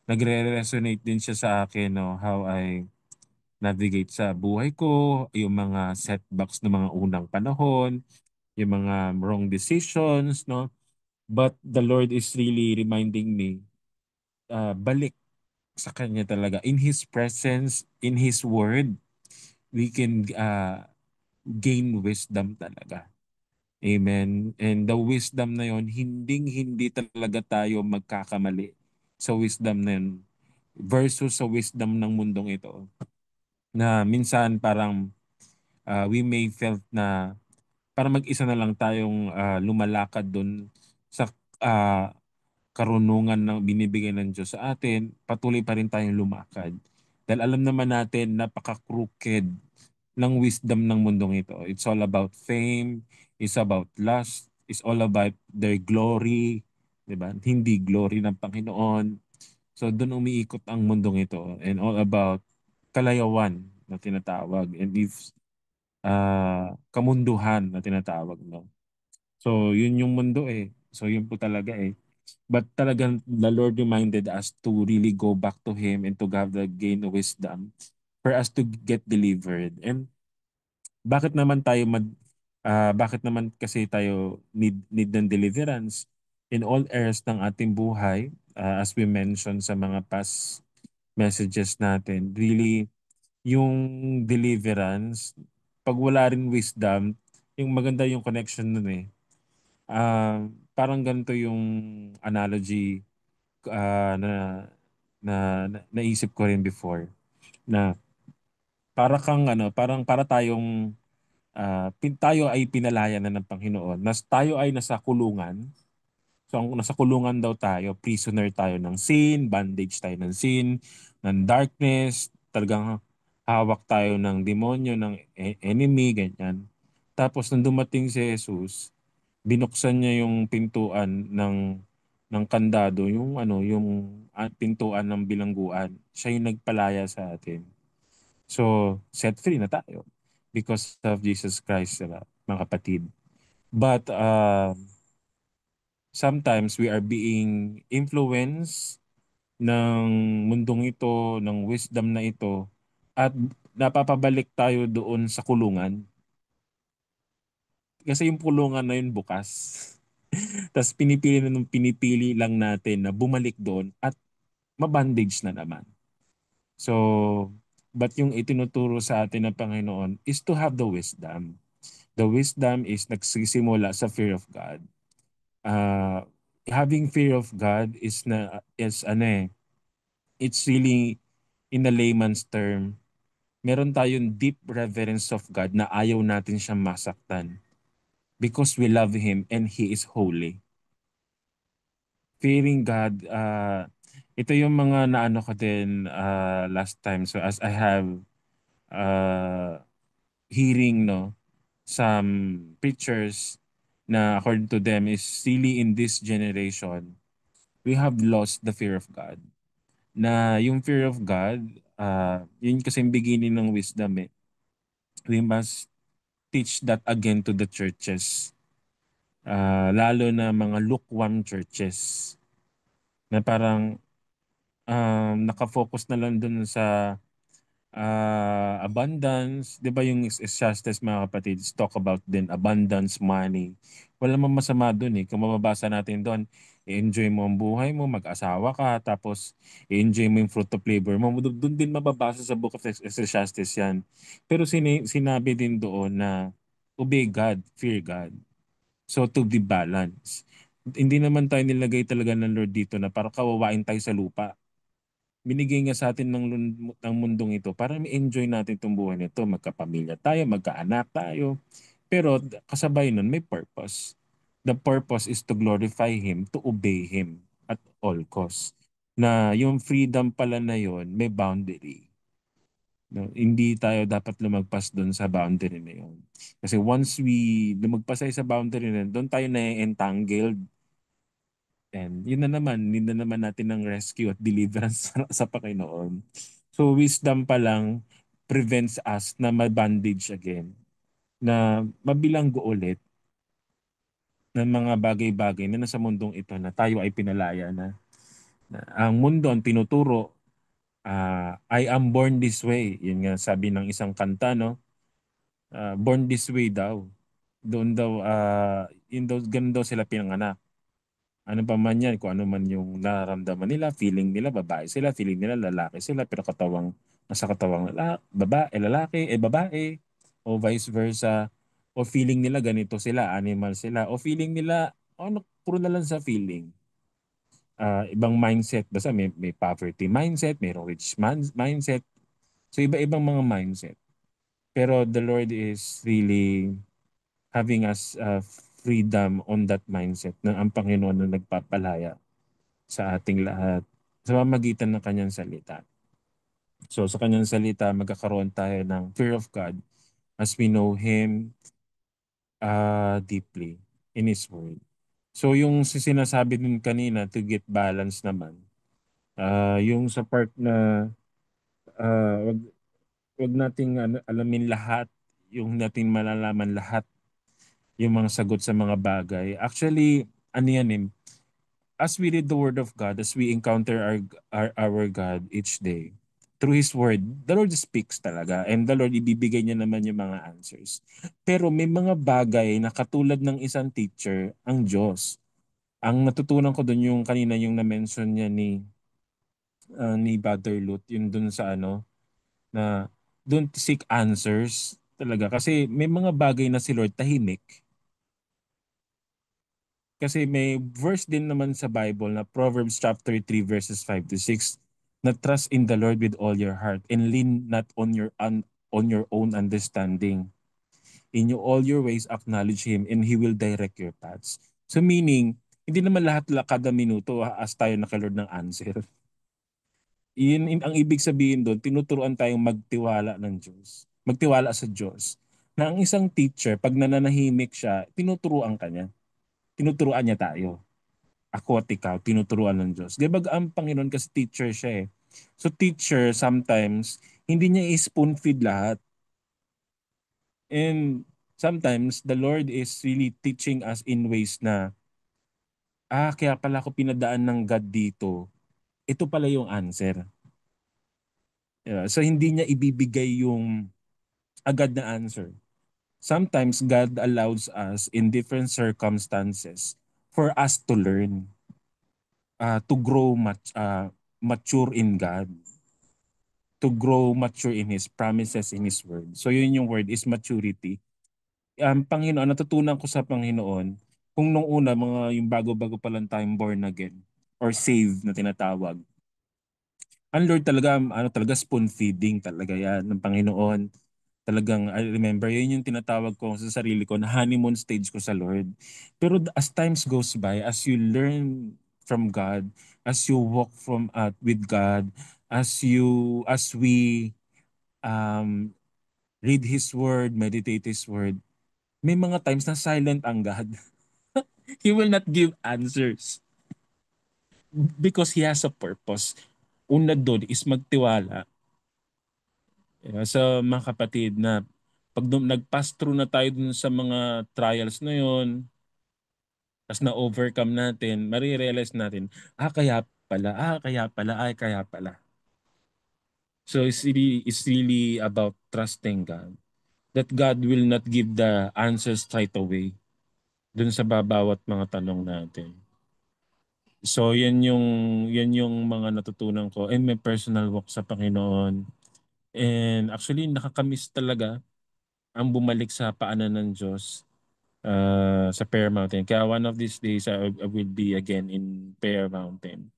Nagre-resonate din siya sa akin, no, how I navigate sa buhay ko, yung mga setbacks ng mga unang panahon, yung mga wrong decisions, no? But the Lord is really reminding me, balik sa Kanya talaga. In His presence, in His Word, we can gain wisdom talaga. Amen. And the wisdom na yon, hindi talaga tayo magkakamali sa wisdom na yun versus sa wisdom ng mundong ito. Na minsan parang we may felt na parang mag-isa na lang tayong lumalakad doon sa ah, karunungan na binibigay ng Diyos sa atin, patuloy pa rin tayong lumakad. Dahil alam naman natin, napaka-crooked ng wisdom ng mundong ito. It's all about fame, it's about lust, it's all about their glory, di ba? Hindi glory ng Panginoon. So doon umiikot ang mundong ito and all about kalayawan na tinatawag and if kamunduhan na tinatawag, no? So yun yung mundo eh. So yun po talaga eh. But talagang the Lord reminded us to really go back to Him and to have the gain of wisdom for us to get delivered. And bakit naman tayo bakit naman kasi tayo need ng deliverance in all areas ng ating buhay, as we mentioned sa mga past messages natin, really yung deliverance, pag wala rin wisdom, yung maganda yung connection nun eh. Parang ganito yung analogy na, naisip ko rin before na para kang parang para tayong tayo ay pinalaya na ng Panginoon. Tayo ay nasa kulungan. So ang nasa kulungan daw tayo, prisoner tayo ng sin, bondage tayo ng sin, ng darkness, talagang hawak tayo ng demonyo, ng enemy, ganyan. Tapos nung dumating si Jesus, binuksan niya yung pintuan ng kandado, yung pintuan ng bilangguan. Siya yung nagpalaya sa atin. So, set free na tayo because of Jesus Christ, diba, mga kapatid. But sometimes we are being influenced ng mundong ito, ng wisdom na ito, at napapabalik tayo doon sa kulungan. Kasi yung kulungan na yun bukas. Tapos pinipili lang natin na bumalik doon at mabandage na naman. So, but yung itinuturo sa atin ng Panginoon is to have the wisdom. The wisdom is nagsisimula sa fear of God. Uh, Having fear of God it's really in a layman's term, meron tayong deep reverence of God na ayaw natin siyang masaktan because we love Him and He is holy. Fearing God, ito yung mga naano ko din last time. So as I have uh, hearing, no, some preachers na according to them is really in this generation, we have lost the fear of God. Na yung fear of God, yun kasi yung beginning ng wisdom eh. We must teach that again to the churches. Lalo na mga lukewarm churches na parang nakafocus na lang dun sa abundance. Di ba yung Ecclesiastes mga kapatid, talk about din abundance, money. Wala namang masama dun eh. Kung mababasa natin doon, i-enjoy mo ang buhay mo, mag-asawa ka, tapos i-enjoy mo yung fruit of labor mo. Doon din mababasa sa Book of Ecclesiastes yan. Pero sinabi din doon na obey God, fear God. So to be balanced. Hindi naman tayo nilagay talaga ng Lord dito na para kawawain tayo sa lupa. Binigay nga sa atin ng mundong ito para ma-enjoy natin itong buhay nito. Magkapamilya tayo, magkaanak tayo. Pero kasabay nun, may purpose. The purpose is to glorify Him, to obey Him at all costs. Na yung freedom pala na yon may boundary. No, hindi tayo dapat lumagpas doon sa boundary na yun. Kasi once we lumagpas tayo sa boundary na yun, doon tayo na-entangled. And yun na naman, need na naman natin ng rescue at deliverance sa Panginoon. So wisdom pa lang prevents us na ma-bandage again, na mabilanggo ulit. ng mga bagay-bagay na nasa mundong ito na tayo ay pinalaya na. Ang mundo ang tinuturo, I am born this way. Yun nga sabi ng isang kanta, no? Born this way daw. Doon daw, ganun daw sila pinanganak. Ano pa man yan, kung ano man yung nararamdaman nila, feeling nila, babae sila, feeling nila, lalaki sila, pero nasa katawang lalaki, babae, o vice versa, o feeling nila ganito sila, animal sila, o feeling nila, ano, puro na lang sa feeling. Ibang mindset, basta may poverty mindset, mayroong mindset, so iba-ibang mga mindset. Pero the Lord is really having us freedom on that mindset na ang Panginoon na nagpapalaya sa ating lahat sa pamamagitan ng kanyang salita. So sa kanyang salita, magkakaroon tayo ng fear of God as we know Him deeply in His Word. So yung sinasabi din kanina to get balance naman, yung sa part na wag, wag nating alamin lahat, yung natin malalaman lahat yung mga sagot sa mga bagay. Actually, ano yan as we read the Word of God, as we encounter our God each day, through His Word, the Lord speaks talaga and the Lord ibibigay niya naman yung mga answers. Pero may mga bagay na katulad ng isang teacher, ang Diyos. Ang natutunan ko doon yung kanina yung na-mention niya ni Brother Lut, yung doon sa na don't seek answers talaga. Kasi may mga bagay na si Lord tahimik. Kasi may verse din naman sa Bible na Proverbs chapter 3 verses 5 to 6 na trust in the Lord with all your heart and lean not on your own understanding. All your ways acknowledge Him and He will direct your paths. So meaning, hindi naman lahat kada minuto as tayo na kay Lord ng answer. Ang ibig sabihin doon, tinuturuan tayong magtiwala ng Diyos. Magtiwala sa Diyos. Na ang isang teacher, pag nananahimik siya, tinuturuan ka niya. Tinuturuan niya tayo. Ako at ikaw, tinuturuan ng Diyos. Diba ang Panginoon kasi teacher siya eh. So teacher, sometimes, hindi niya i-spoon feed lahat. And sometimes, the Lord is really teaching us in ways na, kaya pala ako pinadaan ng God dito. Ito pala yung answer. Yeah, so hindi niya ibibigay yung agad na answer. Sometimes God allows us in different circumstances for us to learn, to grow mature in God, to grow mature in His promises, in His word. So yun yung word is maturity. Panginoon, natutunan ko sa Panginoon, kung nung una, yung bago-bago pa lang tayong born again or saved na tinatawag, ang Lord talaga, talaga spoon feeding talaga yan ng Panginoon. Talagang, I remember, yun yung tinatawag ko sa sarili ko na honeymoon stage ko sa Lord. Pero as times goes by, as you learn from God, as you walk with God, as we um, read His Word, meditate His Word, may mga times na silent ang God. He will not give answers because He has a purpose. Una doon is magtiwala. Sa mga kapatid na pag nag-pass through na tayo dun sa mga trials na yon, tapos na-overcome natin, marirealize natin, kaya pala, kaya pala. So it's really about trusting God. That God will not give the answers right away dun sa babawat mga tanong natin. So yan yung mga natutunan ko in my personal walk sa Panginoon. And actually nakakamiss talaga ang bumalik sa paanan ng Diyos sa Prayer Mountain. Kaya one of these days, I will be again in Prayer Mountain.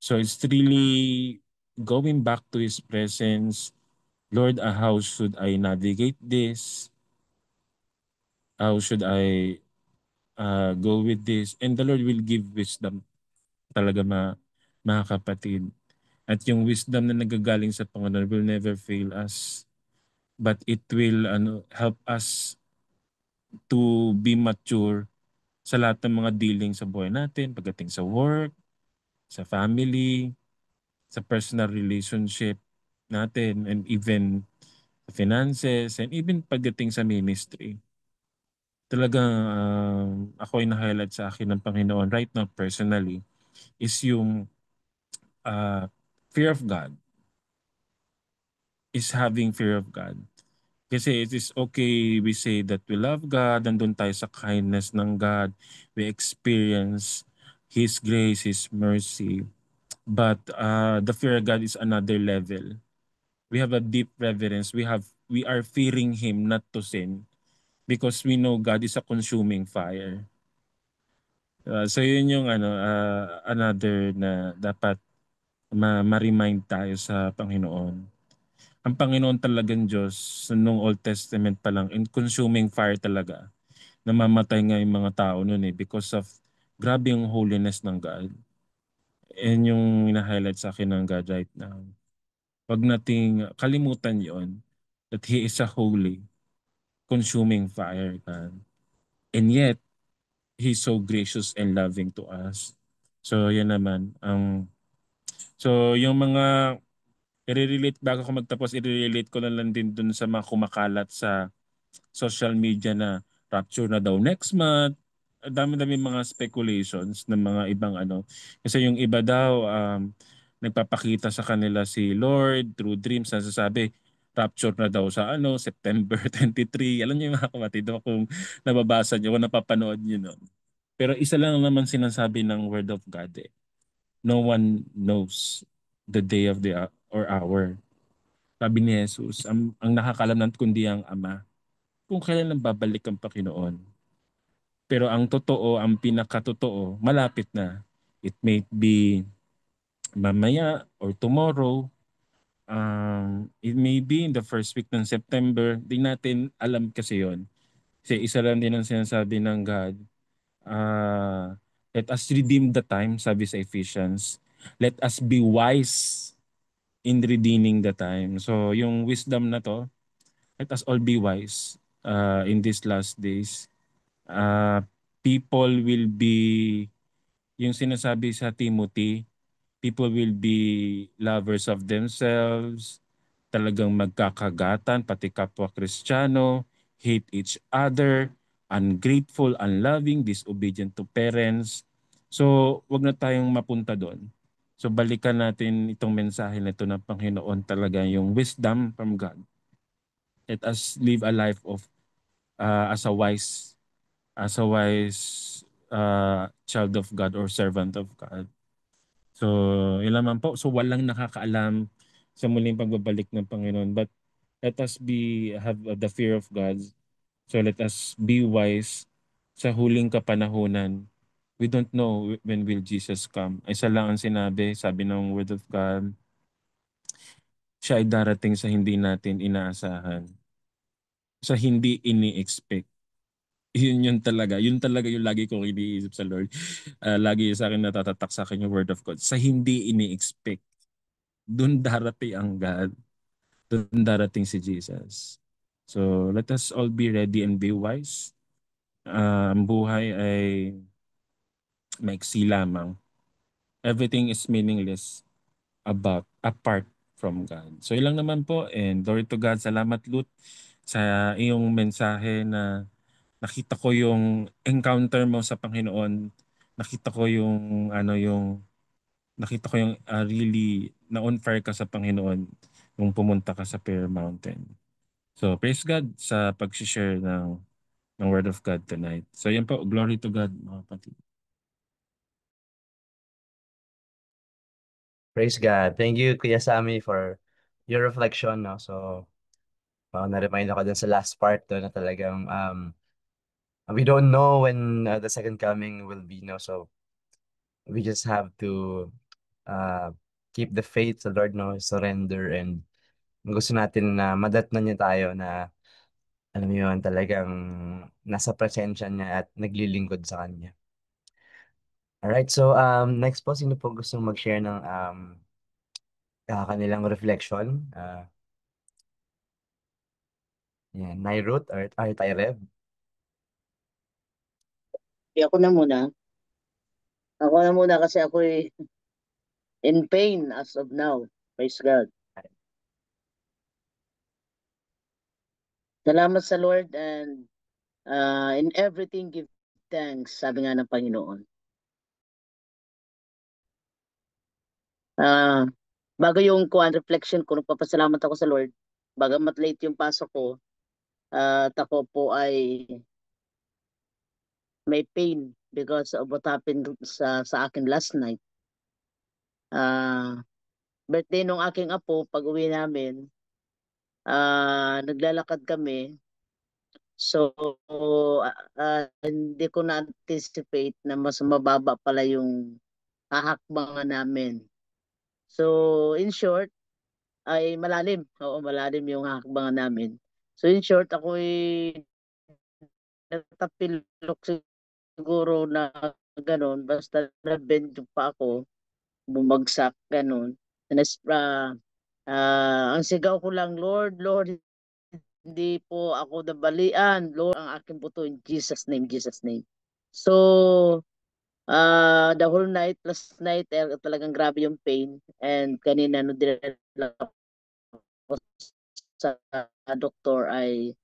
So it's really going back to His presence. Lord, how should I navigate this? How should I go with this? And the Lord will give wisdom talaga mga kapatid. At yung wisdom na nagagaling sa Panginoon will never fail us. But it will help us to be mature sa lahat ng mga dealing sa buhay natin, pagdating sa work, sa family, sa personal relationship natin, and even sa finances, and even pagdating sa ministry. talagang ako ay na-highlight sa akin ng Panginoon right now personally is yung fear of God, is having fear of God. Kasi it is okay we say that we love God, nandun tayo sa kindness ng God, we experience His grace, His mercy. But the fear of God is another level. We have a deep reverence. We are fearing Him not to sin because we know God is a consuming fire. So yun yung another na dapat ma-remind tayo sa Panginoon. Ang Panginoon talagang Diyos, nung Old Testament pa lang, in consuming fire talaga. Namamatay nga yung mga tao noon because of grabe yung holiness ng God. And yung hina-highlight sa akin ng God right now. Huwag nating kalimutan yon that He is a holy, consuming fire, God. And yet, He's so gracious and loving to us. So, yan naman. So, yung mga i-relate, bago ko magtapos, i-relate ko na lang din dun sa mga kumakalat sa social media na rapture na daw next month. Ang dami-dami mga speculations ng mga ibang Kasi yung iba daw, nagpapakita sa kanila si Lord through dreams, nasasabi, rapture na daw sa September 23. Alam niyo yung mga kapatid, kung nababasa niyo, kung napapanood niyo nun. Pero isa lang naman sinasabi ng Word of God eh. No one knows the day of the or hour. Sabi ni Jesus, ang nakakalam ng kundi ang Ama kung kailan nang babalik ang Panginoon. Pero ang totoo, ang pinakatotoo, malapit na. It may be mamaya or tomorrow. It may be in the first week ng September. Di natin alam kasi yon. Kasi isa lang din ang sinasabi ng God. Let us redeem the time, sabi sa Ephesians. Let us be wise in redeeming the time. So yung wisdom na to, let us all be wise in these last days. People will be, yung sinasabi sa Timothy, people will be lovers of themselves, talagang magkakagatan, pati kapwa Kristiyano, hate each other, ungrateful, unloving, disobedient to parents. So, wag na tayong mapunta doon. So, balikan natin itong mensahe na ito ng Panginoon, talaga yung wisdom from God. Let us live a life of as a wise child of God or servant of God. So, yun lamang po. So, walang nakakaalam sa muling pagbabalik ng Panginoon. But let us have the fear of God. So, let us be wise sa huling kapanahunan. We don't know when will Jesus come. Isa lang ang sinabi, sabi ng Word of God, siya ay darating sa hindi natin inaasahan. Sa hindi ini-expect. Yun talaga. Yun talaga yung lagi kong iniisip sa Lord. Lagi sa akin natatatak sa akin yung Word of God. Sa hindi ini-expect. Doon darating ang God. Doon darating si Jesus. So let us all be ready and be wise. Ang buhay ay maiksi lamang. Everything is meaningless apart from God. So ilang naman po, and glory to God. Salamat Lut sa iyong mensahe na nakita ko yung encounter mo sa Panginoon. Nakita ko yung really na on fire ka sa Panginoon nung pumunta ka sa Prayer Mountain. So praise God sa pag-share ng Word of God tonight. So yan po, glory to God mga kapatid. Praise God. Thank you, Kuya Sammy, for your reflection. No? So, na-remind ako dun sa last part na talagang we don't know when the second coming will be. No? So, we just have to uh, keep the faith sa Lord, no? Surrender, and gusto natin na madatnan niya tayo na alam mo yun, talagang nasa presensya niya at naglilingkod sa Kanya. Alright, so next po, sino po gusto mag-share ng kanilang reflection? Yan, Nairut or Tyreb? Ako na muna. Ako na muna kasi ako in pain as of now. Praise God. Salamat sa Lord and In everything give thanks, sabi nga ng Panginoon. Bago yung reflection ko, nagpapasalamat ako sa Lord. Bagamat late yung pasok ko, at ako po ay may pain because of what happened sa akin last night. Birthday nung aking apo, pag uwi namin, naglalakad kami. So, hindi ko na-anticipate na mas mababa pala yung hahakbangan namin. So, in short, ay malalim. Oo, malalim yung hahakbangan namin. So, in short, ako'y natapilok siguro na gano'n. Basta na-bend pa ako, bumagsak, gano'n. Ang sigaw ko lang, Lord, Lord, hindi po ako nabalian. Lord, ang aking buto in Jesus' name, Jesus' name. So, the whole night, last night, talagang grabe yung pain. And kanina, no, dinala ko sa doktor ay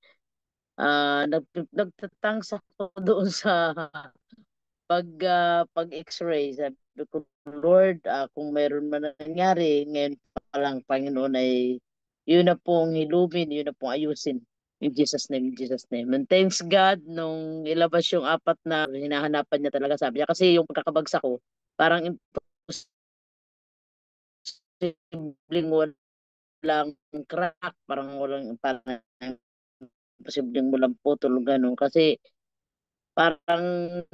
nagtatangsa ko doon sa pag-x-ray. Sabi ko, Lord, kung mayroon man nangyari, ngayon pa lang, Panginoon, ay yun na pong hilumin, yun na pong ayusin. In Jesus' name, in Jesus' name. And thanks God, nung ilabas yung apat na hinahanapan niya talaga, sabi niya. Kasi yung pagkakabagsak ko, parang imposibleng walang crack, parang imposibleng walang putol, gano'n. Kasi parang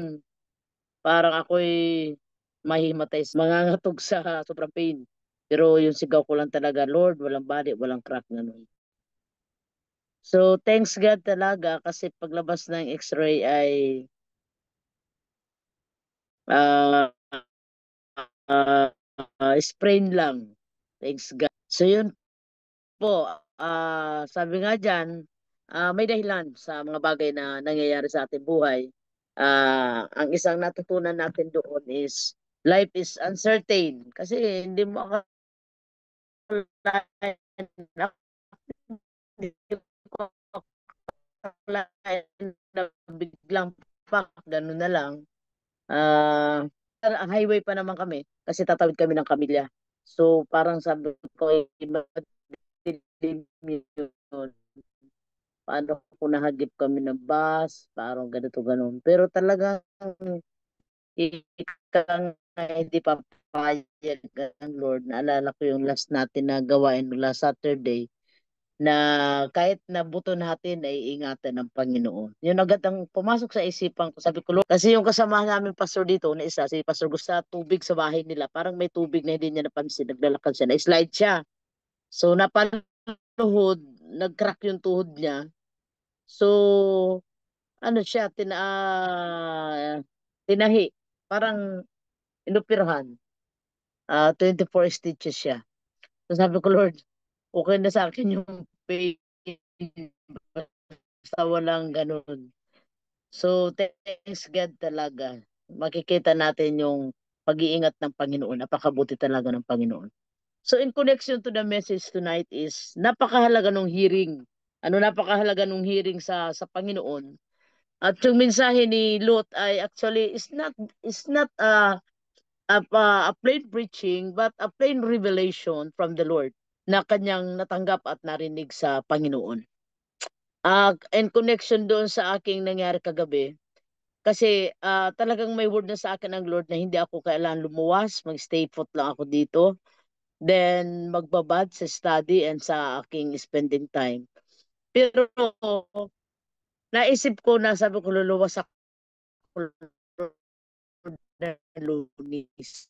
ako'y mahimatay, mangangatog sa sobrang pain. Pero yung sigaw ko lang talaga, Lord, walang bali, walang crack, gano'n. So, thanks God talaga kasi paglabas ng x-ray ay sprain lang. Thanks God. So, yun po, sabi nga dyan, may dahilan sa mga bagay na nangyayari sa ating buhay. Ang isang natutunan natin doon is life is uncertain kasi hindi mo akalain na biglang gano'n na lang. Highway pa naman kami kasi tatawid kami ng Kamilya. So parang sabi ko, madilim yun. Paano kung nahagip kami ng bus, parang ganito ganon. Pero talagang hindi papayag ang Lord. Naalala ko yung last natin na gawain last Saturday na kahit na buto natin ay ingatan ng Panginoon. Yun agad ang pumasok sa isipan ko. Sabi ko, Lord, kasi yung kasama namin pastor dito na isa, si Pastor Gus, sa tubig sa bahay nila, parang may tubig na hindi niya napansin, naglalakad siya, na-slide siya. So napaluhod, nag-crack yung tuhod niya. So, ano siya, tinahi. Parang inupirahan. 24 stitches siya. So sabi ko, Lord, okay na sa akin yung pain. Basta walang ganun. So, thanks God talaga. Makikita natin yung pag-iingat ng Panginoon. Napakabuti talaga ng Panginoon. So, in connection to the message tonight is, napakahalaga ng hearing. Napakahalaga ng hearing sa Panginoon. At yung mensahe ni Lot ay actually is not a plain preaching but a plain revelation from the Lord na kanyang natanggap at narinig sa Panginoon. In connection doon sa aking nangyari kagabi, kasi talagang may word na sa akin ang Lord na hindi ako kailangan lumuwas, mag-stay put lang ako dito, then magbabad sa study and sa aking spending time. Pero naisip ko na, sabi ko, luluwas ako ng Lunes.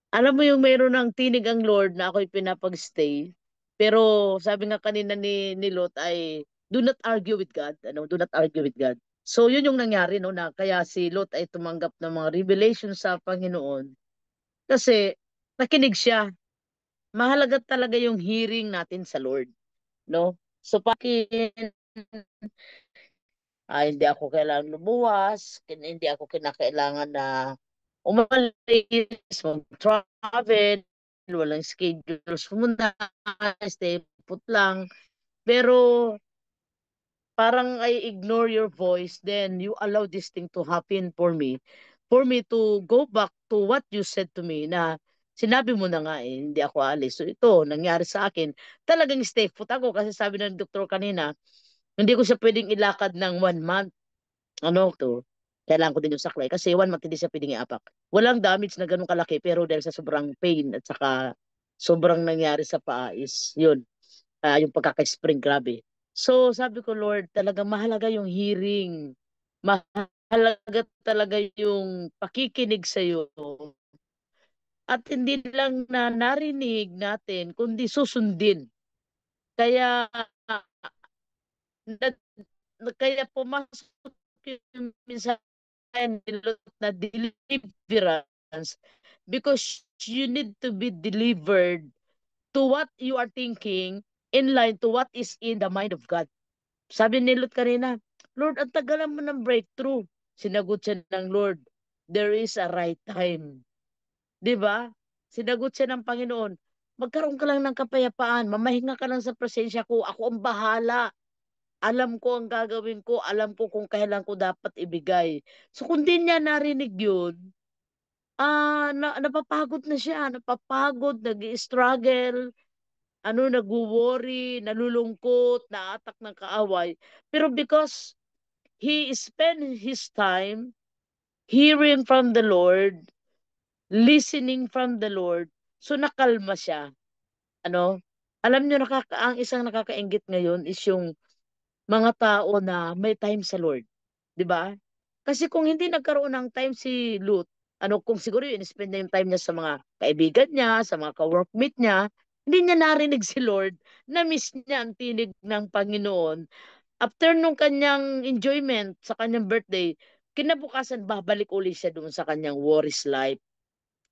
Alam mo yung mayroon ng tinig ang Lord na ako'y pinapag-stay. Pero sabi nga kanina ni Lot ay do not argue with God. Do not argue with God. So yun yung nangyari, no, na kaya si Lot ay tumanggap ng mga revelation sa Panginoon kasi nakinig siya. Mahalaga talaga yung hearing natin sa Lord, no? So hindi ako kailangan lumuwas, hindi ako kinakailangan na umalis, mag-travel, walang schedules pumunta, stay put lang. Pero parang I ignore your voice, then you allow this thing to happen for me to go back to what you said to me na sinabi mo na nga hindi ako alis. So ito, nangyari sa akin, talagang stay put ako kasi sabi ng doktor kanina, hindi ko siya pwedeng ilakad ng 1 month. Ano to, kailangan ko din yung saklay kasi 1 month hindi siya pwedeng iapak. Walang damage na ganun kalaki pero dahil sa sobrang pain at saka sobrang nangyari sa paa is yun, yung pagkaka-spring grabe. So sabi ko, Lord, talagang mahalaga yung hearing. Mahalaga talaga yung pakikinig sa iyo. At hindi lang na narinig natin, kundi susundin. Kaya na, kaya pumasok yung minsan na deliverance because you need to be delivered to what you are thinking in line to what is in the mind of God. Sabi ni Lot kanina, Lord, ang tagalan mo ng breakthrough. Sinagot siya ng Lord, there is a right time. Di ba? Sinagot siya ng Panginoon, magkaroon ka lang ng kapayapaan, mamahinga ka lang sa presensya ko, ako ang bahala. Alam ko ang gagawin ko, alam ko kung kailan ko dapat ibigay. So kung di niya narinig yun, napapagod na siya, napapagod, nag-struggle, nagwo-worry, nalulungkot, naatak ng kaaway. Pero because he spent his time hearing from the Lord, listening from the Lord, so nakalma siya. Alam niyo, ang isang nakakainggit ngayon is yung mga tao na may time sa Lord. 'Di ba? Kasi kung hindi nagkaroon ng time si Lut, kung siguro yun, spend na yung time niya sa mga kaibigan niya, sa mga ka-workmate niya, hindi niya narinig si Lord, na-miss niya ang tinig ng Panginoon. After nung kanyang enjoyment sa kanyang birthday, kinabukasan babalik uli siya doon sa kanyang worries life,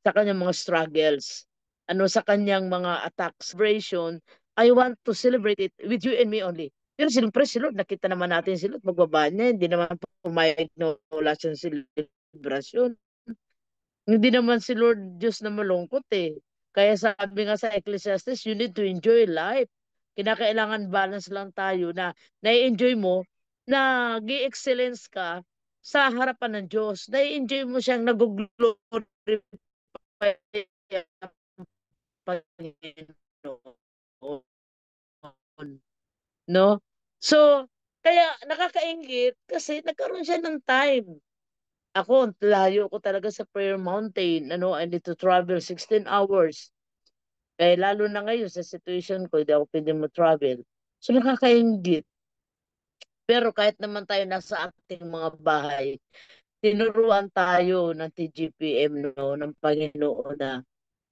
sa kanyang mga struggles, sa kanyang mga attacks, celebration. I want to celebrate it with you and me only. Pero siyempre si Lord, nakita naman natin si Lord, magbaba niya, hindi naman pumayag na wala siyang celebration. Hindi naman si Lord Diyos na malungkot eh. Kaya sabi nga sa Ecclesiastes, you need to enjoy life. Kinakailangan balance lang tayo na nai-enjoy mo, na gi-excellence ka sa harapan ng Diyos. Nai-enjoy mo siyang nag-glorify ang Panginoon. No? So, kaya nakakainggit kasi nagkaroon siya ng time. Ako, layo ko talaga sa prayer mountain. I need to travel 16 hours. Lalo na ngayon sa situation ko, hindi ako pwede mo-travel. So, nakakainggit. Pero kahit naman tayo nasa ating mga bahay, tinuruan tayo ng TGPM, no, ng Panginoon na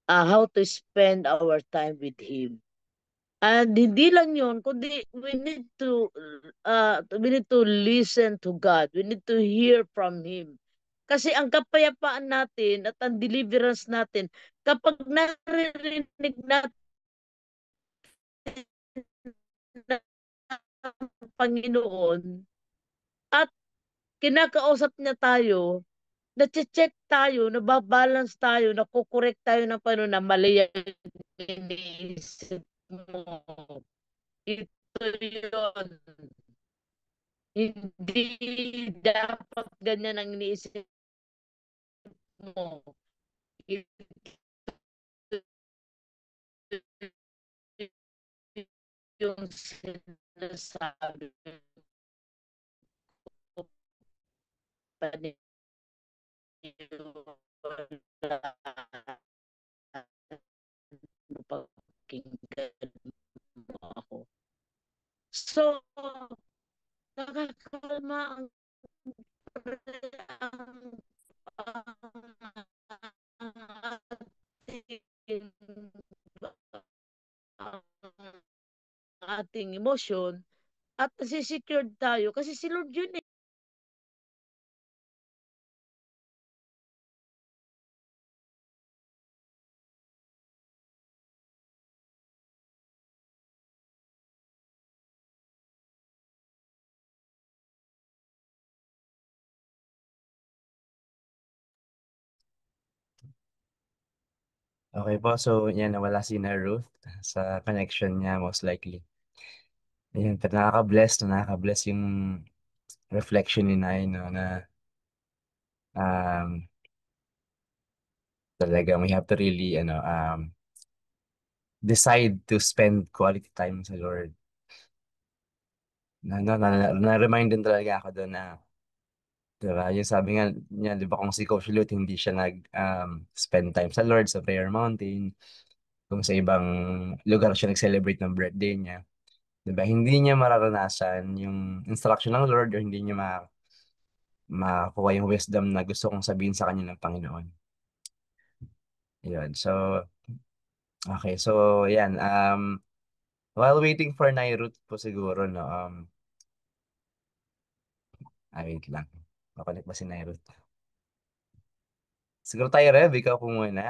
how to spend our time with Him. And hindi lang yun, kundi we need to listen to God. We need to hear from Him. Kasi ang kapayapaan natin at ang deliverance natin, kapag naririnig natin ng Panginoon at kinakausap niya tayo, na-check tayo, nababalance tayo, nakukorek tayo ng paano na mali ang iniisip mo. Ito yun. Hindi dapat ganyan ang iniisip mo. Ito yung sinasabi ko pakinggan mo ako. So, nakakalma ang ating emosyon at nasisecured tayo kasi si Lord yun eh. Okay po, so yan, nawala si na Ruth sa connection niya most likely. Ayun, pero nakaka-bless yung reflection ni Nay, no, na um, talagang we have to really, decide to spend quality time sa Lord. Na-remind din talaga ako doon na, diba, yung sabi nga niya, di ba, kung si Coach Lut, hindi siya spend time sa Lord, sa Prayer Mountain, kung sa ibang lugar siya nag-celebrate ng birthday niya, di ba, hindi niya mararanasan yung instruction ng Lord o hindi niya makuha yung wisdom na gusto kong sabihin sa kanya ng Panginoon. Yun. So, okay. So, yan. While waiting for Nairut po siguro, no, wait lang. Makulit ba si Nairut? Siguro tayo, Rev, ikaw po muna.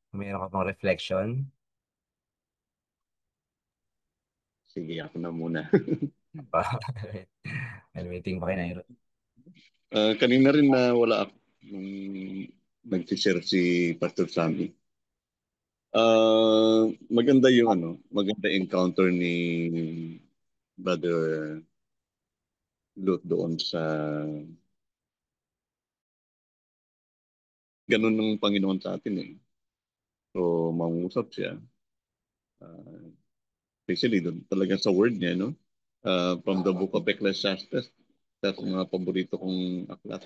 Kung mayroon ka pang reflection. Sige, ako na muna. While waiting pa kay Nairut. Kanina rin na wala ako nung nag-share si Pastor Sammy. Maganda yung maganda encounter ni Brother Lut doon sa ganun ng Panginoon sa atin eh. So, mangusap siya. Uh, Especially doon talaga sa word niya, no? From the book of Ecclesiastes. That's mga paborito kong aklat.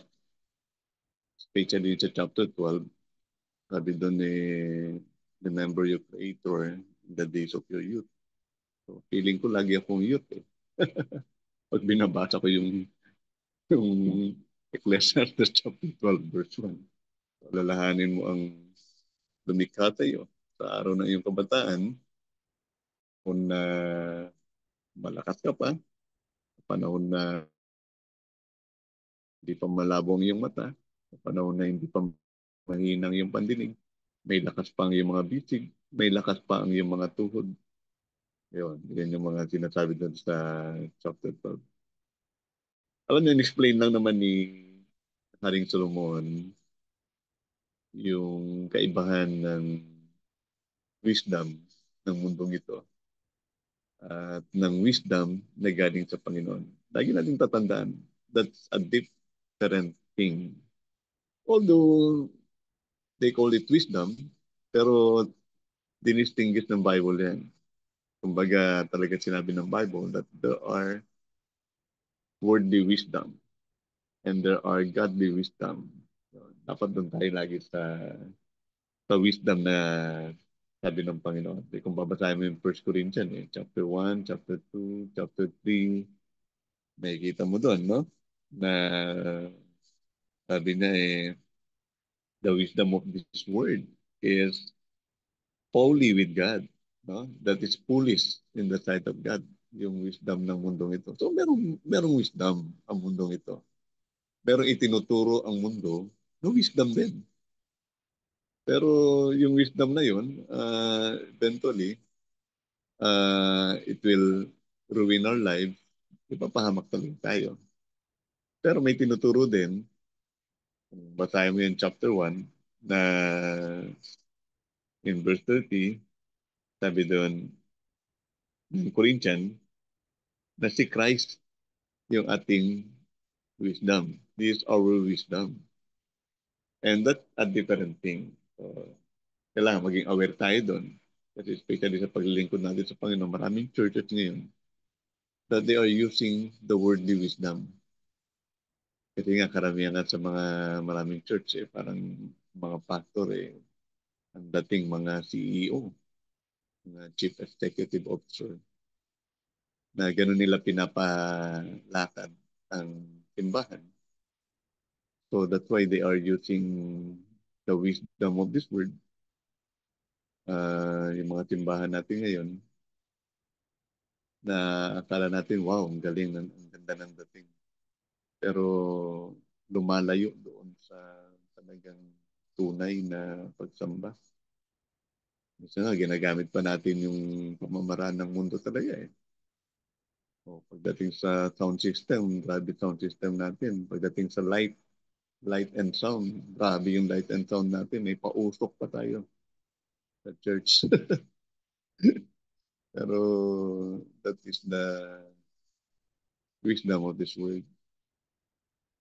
Especially sa chapter 12. Sabi doon remember your Creator in the days of your youth. So, feeling ko lagi akong youth eh. Pag binabasa ko yung Ecclesiastes chapter 12 verse 1. Alalahanin mo ang lumikha tayo sa araw ng iyong kabataan kung na malakas ka pa, panahon na hindi pa malabo ang iyong mata, panahon na hindi pa mahinang iyong pandinig, may lakas pa ang iyong mga bisig, may lakas pa ang iyong mga tuhod. Yan yung mga sinasabi doon sa chapter 12. Alam niyo, explain lang naman ni Haring Solomon yung kaibahan ng wisdom ng mundong ito at ng wisdom na galing sa Panginoon. Lagi natin tatandaan, that's a different thing. Although they call it wisdom, pero dinistinguish ng Bible yan. Kumbaga talaga sinabi ng Bible that there are worldly wisdom and there are godly wisdom. Dapat doon tayo lagi sa wisdom na sabi ng Panginoon. Kung babasahin mo yung 1 Corinthians, chapter 1, chapter 2, chapter 3, makikita mo doon, no? Na sabi niya the wisdom of this word is wholly with God. No? That is foolish in the sight of God, yung wisdom ng mundong ito. So merong wisdom ang mundong ito. Pero itinuturo ang mundo no wisdom din. Pero yung wisdom na yun, eventually, it will ruin our life. Ipapahamak talaga tayo. Pero may tinuturo din, basahin mo yung chapter 1, na in verse 30, sabi doon, ng Corinthian, na si Christ yung ating wisdom. This is our wisdom. And that's a different thing. So, kailangan maging aware tayo doon. Kasi especially sa paglilingkod natin sa Panginoon, maraming churches ngayon that they are using the worldly wisdom. Kasi nga karamihan nga sa mga maraming church parang mga pastor ang dating mga CEO, mga Chief Executive Officer, na gano'n nila pinapalakad ang simbahan. So that's why they are using the wisdom of this word. Yung mga simbahan natin ngayon, na akala natin, wow, ang galing, ang ganda ng dating. Pero lumalayo doon sa talagang tunay na pagsamba. Minsan nga, ginagamit pa natin yung pamamaraan ng mundo talaga eh. Pagdating sa sound system, grabe sound system natin. Pagdating sa light and sound, grabe yung light and sound natin. May pausok pa tayo sa church. Pero that is the wisdom of this world.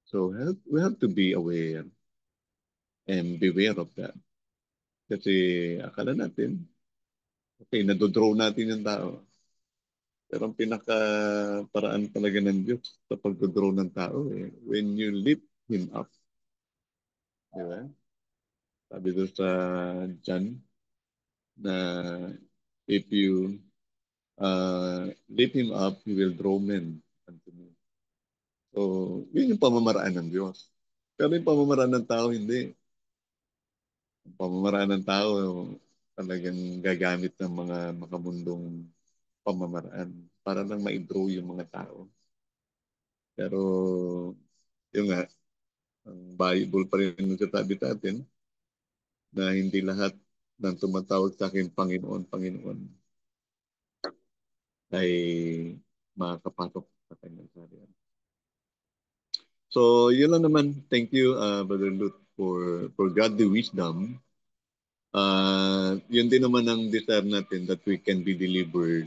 So we have to be aware and beware of that. Kasi akala natin, okay, nadodraw natin yung tao. Pero ang pinaka paraan talaga ng Diyos sa pagdodraw ng tao, when you lift him up, di ba? Sabi doon sa John na if you lift him up, he will draw men unto me. So, yun yung pamamaraan ng Diyos. Pero yung pamamaraan ng tao, hindi. Ang pamamaraan ng tao, talagang gagamit ng mga makamundong pamamaraan para lang ma-draw yung mga tao. Pero, yun nga, ang Bible pa rin nagsasabi sa atin na hindi lahat ng tumatawag sa akin, Panginoon, Panginoon, ay makakapasok sa kanyang sariyan. So, yun lang naman. Thank you, Brother Lut, for godly wisdom. Yun din naman ang desire natin that we can be delivered.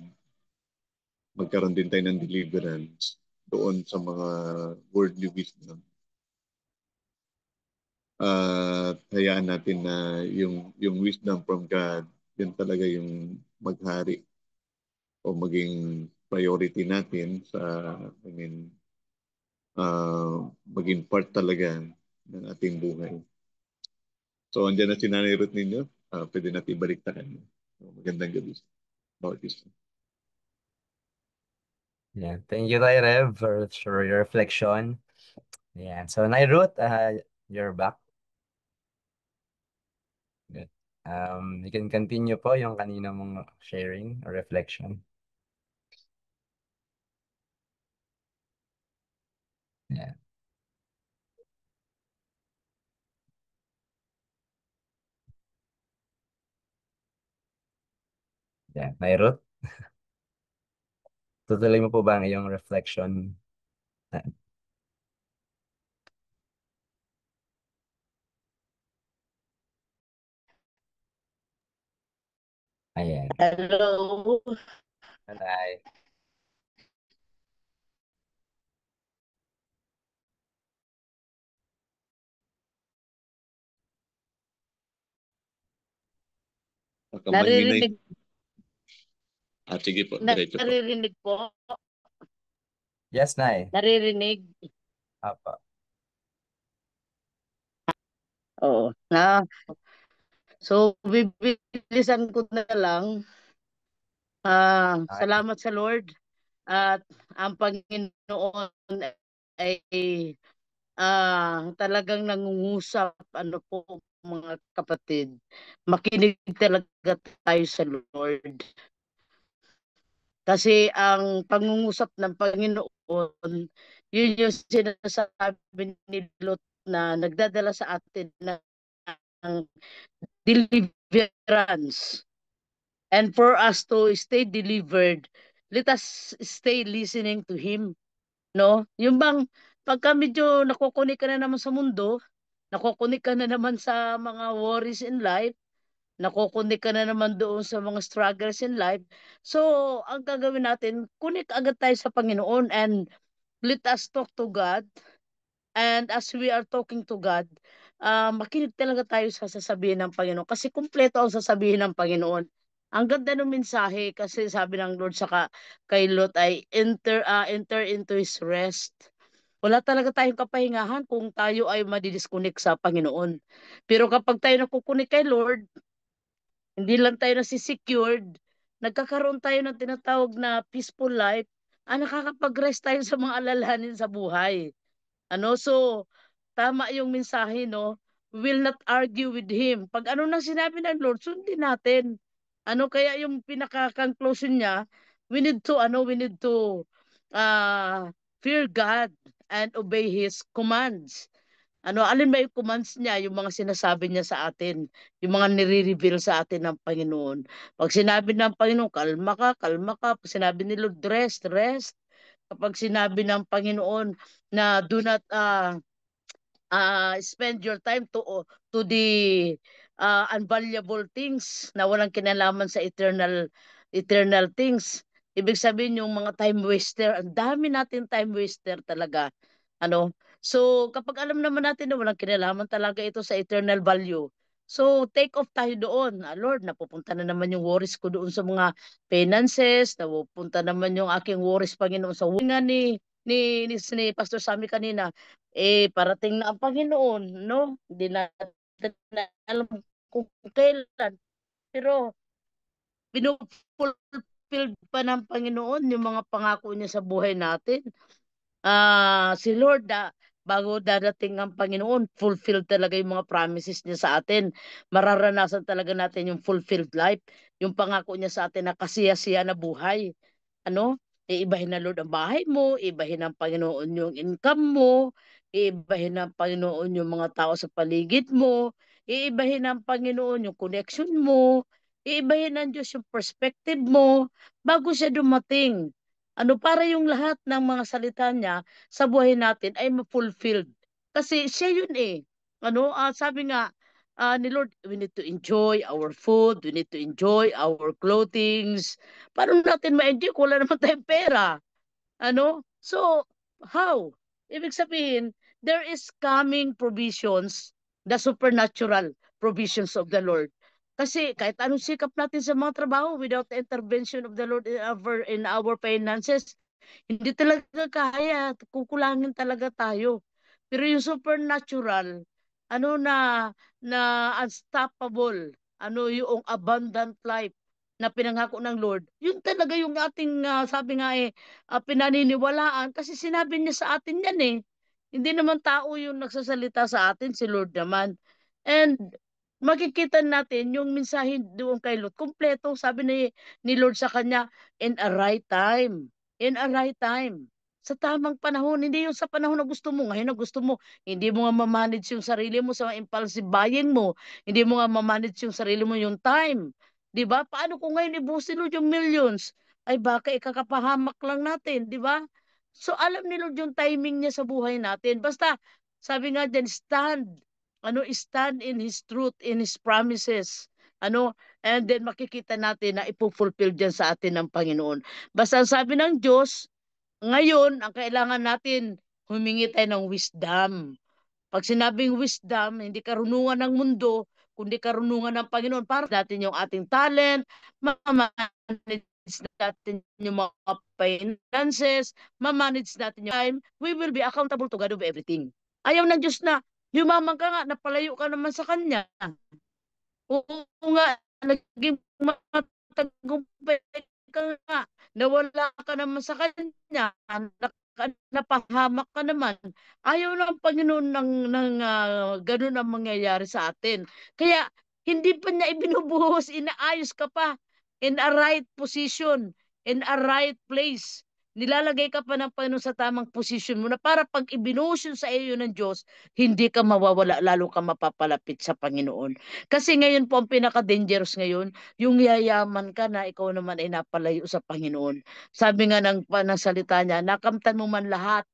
Magkaroon din tayo ng deliverance doon sa mga worldly wisdom. Hayaan natin na yung wisdom from God, yun talaga yung maghari o maging priority natin sa, maging part talaga ng ating buhay. So, andyan na si Nanay Ruth ninyo. Pwede natin ibaliktakan. So, magandang gabi. Bawat isa. Yeah. Thank you, Tay Rev, for your reflection. Yeah. So, Nay Ruth, you're back. Good. You can continue po yung kanina mong sharing or reflection. Yeah. Yeah. Nay Ruth, tutuloy mo po ba ang iyong reflection? Ayan. Hello. Nay. Baka mahinay. Naririnig, Sige po, diretso po. naririnig po. Yes, Nay. Naririnig. Apa. Oo. So, bibilisan ko na lang. Okay. Salamat sa Lord. At ang Panginoon ay talagang nangungusap, ano po mga kapatid. Makinig talaga tayo sa Lord. Kasi ang pangungusap ng Panginoon, yun yung sinasabi ni Lot na nagdadala sa atin ng deliverance. And for us to stay delivered, let us stay listening to Him. No? Yung bang, pagka medyo nakukunik ka na naman sa mundo, nakukunik ka na naman sa mga worries in life, nakukunik ka na naman doon sa mga struggles in life. So, ang gagawin natin, kunik agad tayo sa Panginoon and let us talk to God. And as we are talking to God, makinig talaga tayo sa sasabihin ng Panginoon. Kasi kumpleto ang sasabihin ng Panginoon. Ang ganda ng mensahe kasi sabi ng Lord kay Lot ay enter into His rest. Wala talaga tayong kapahingahan kung tayo ay madidisconnect sa Panginoon. Pero kapag tayo nakukunik kay Lord, hindi lang tayo nasisecured, nagkakaroon tayo ng tinatawag na peaceful life, nakakapag-rest tayo sa mga alalahanin sa buhay. So, tama yung mensahe, no? Will not argue with Him. Pag ano na sinabi ng Lord, sundin natin. Kaya yung pinaka-conclusion niya, we need to uh, fear God and obey His commands. Alin ba yung commands niya, yung mga sinasabi niya sa atin, yung mga nire-reveal sa atin ng Panginoon. Pag sinabi ng Panginoon, kalma ka, kalma ka. Pag sinabi ni Lord, rest, rest. Kapag sinabi ng Panginoon na do not spend your time to the unvaluable things na walang kinalaman sa eternal eternal things. Ibig sabihin yung mga time waster, ang dami natin time waster talaga. Ano? So, kapag alam naman natin na walang kinalaman talaga ito sa eternal value, so take off tayo doon. Lord, napupunta na naman yung worries ko doon sa mga finances, napupunta naman yung aking worries, Panginoon, sa nga ni Pastor Sammy kanina, parating na ang Panginoon, no? Hindi natin na alam kung kailan. Pero, pinupulfill pa ng Panginoon yung mga pangako niya sa buhay natin. Si Lord, bago dadating ang Panginoon, fulfill talaga yung mga promises niya sa atin. Mararanasan talaga natin yung fulfilled life, yung pangako niya sa atin na kasiyasiya na buhay. Ano? Iibahin na Lord ang bahay mo, iibahin ng Panginoon yung income mo, iibahin ng Panginoon yung mga tao sa paligid mo, iibahin ng Panginoon yung connection mo, iibahin ng Diyos yung perspective mo bago siya dumating. Para yung lahat ng mga salita niya sa buhay natin ay ma-fulfilled. Kasi siya yun eh. Sabi nga ni Lord, we need to enjoy our food, we need to enjoy our clothings. Paano natin ma-enjoy kung wala naman tayong pera? So, how? Ibig sabihin, there is coming provisions, the supernatural provisions of the Lord. Kasi kahit anong sikap natin sa mga trabaho, without the intervention of the Lord in our finances, hindi talaga kaya. Kukulangin talaga tayo. Pero yung supernatural, na unstoppable, yung abundant life na pinangako ng Lord, yun talaga yung ating, sabi nga pinaniniwalaan kasi sinabi niya sa atin yan eh. Hindi naman tao yung nagsasalita sa atin, si Lord naman. And makikita natin yung mensahe doon kay Lot. Kumpleto, sabi ni Lord sa kanya, in a right time. In a right time. Sa tamang panahon, hindi yung sa panahon na gusto mo, ngayon na gusto mo, hindi mo nga mamanage yung sarili mo sa impulsive buying mo, hindi mo nga mamanage yung sarili mo yung time. 'Di ba? Paano kung ngayon ibusin Lord yung millions? Ay baka ikakapahamak lang natin, 'di ba? So alam ni Lord yung timing niya sa buhay natin. Basta sabi nga diyan, stand in His truth, in His promises. And then makikita natin na ipufulfill diyan sa atin ng Panginoon. Basta sabi ng Diyos, ngayon, ang kailangan natin, humingi tayo ng wisdom. Pag sinabing wisdom, hindi karunungan ng mundo, kundi karunungan ng Panginoon. Para natin yung ating talent, ma-manage natin yung mga finances, ma-manage natin yung time, we will be accountable to God of everything. Ayaw ng Diyos na, yumaman ka nga, napalayo ka naman sa Kanya. Oo nga, naging matagumpay ka nga, nawala ka naman sa Kanya, napahamak ka naman. Ayaw ng Panginoon ng ganun ang mangyayari sa atin. Kaya hindi pa niya ibinubuhos, inaayos ka pa in a right position, in a right place. Nilalagay ka pa ng Panginoon sa tamang position mo na para pag ibinuhos yun sa iyo ng Diyos, hindi ka mawawala, lalo ka mapapalapit sa Panginoon. Kasi ngayon po ang pinaka-dangerous ngayon, yung yayaman ka na ikaw naman ay napalayo sa Panginoon. Sabi nga ng salita niya, nakamtan mo man lahat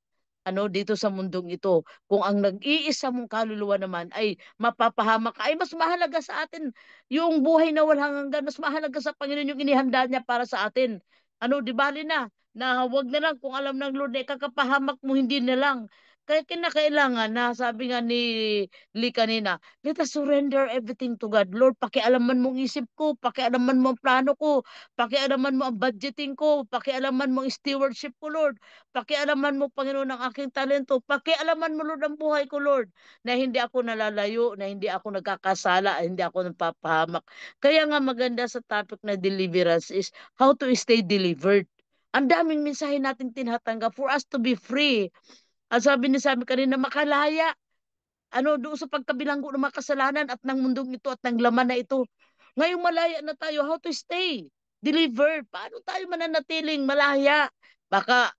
dito sa mundong ito. Kung ang nag-iisa mong kaluluwa naman ay mapapahamak ka, ay mas mahalaga sa atin yung buhay na walang hanggan, mas mahalaga sa Panginoon yung inihanda niya para sa atin. Di bali na wag na lang kung alam ng Lord na ikakapahamak mo, hindi na lang. Kaya kinakailangan na sabi nga ni Lee kanina, let us surrender everything to God. Lord, pakialaman mo ang isip ko, pakialaman mo ang plano ko, pakialaman mo ang budgeting ko, pakialaman mo ang stewardship ko, Lord. Pakialaman mo, Panginoon, ang aking talento. Pakialaman mo, Lord, ang buhay ko, Lord, na hindi ako nalalayo, na hindi ako nagkakasala, hindi ako nagpapahamak. Kaya nga maganda sa topic na deliverance is how to stay delivered. Ang daming mensahe natin tinatanggap for us to be free. At sabi kanina, makalaya. Doon sa pagkabilanggo ng mga kasalanan at ng mundong ito at ng laman na ito. Ngayong malaya na tayo, how to stay delivered. Paano tayo mananatiling malaya? Baka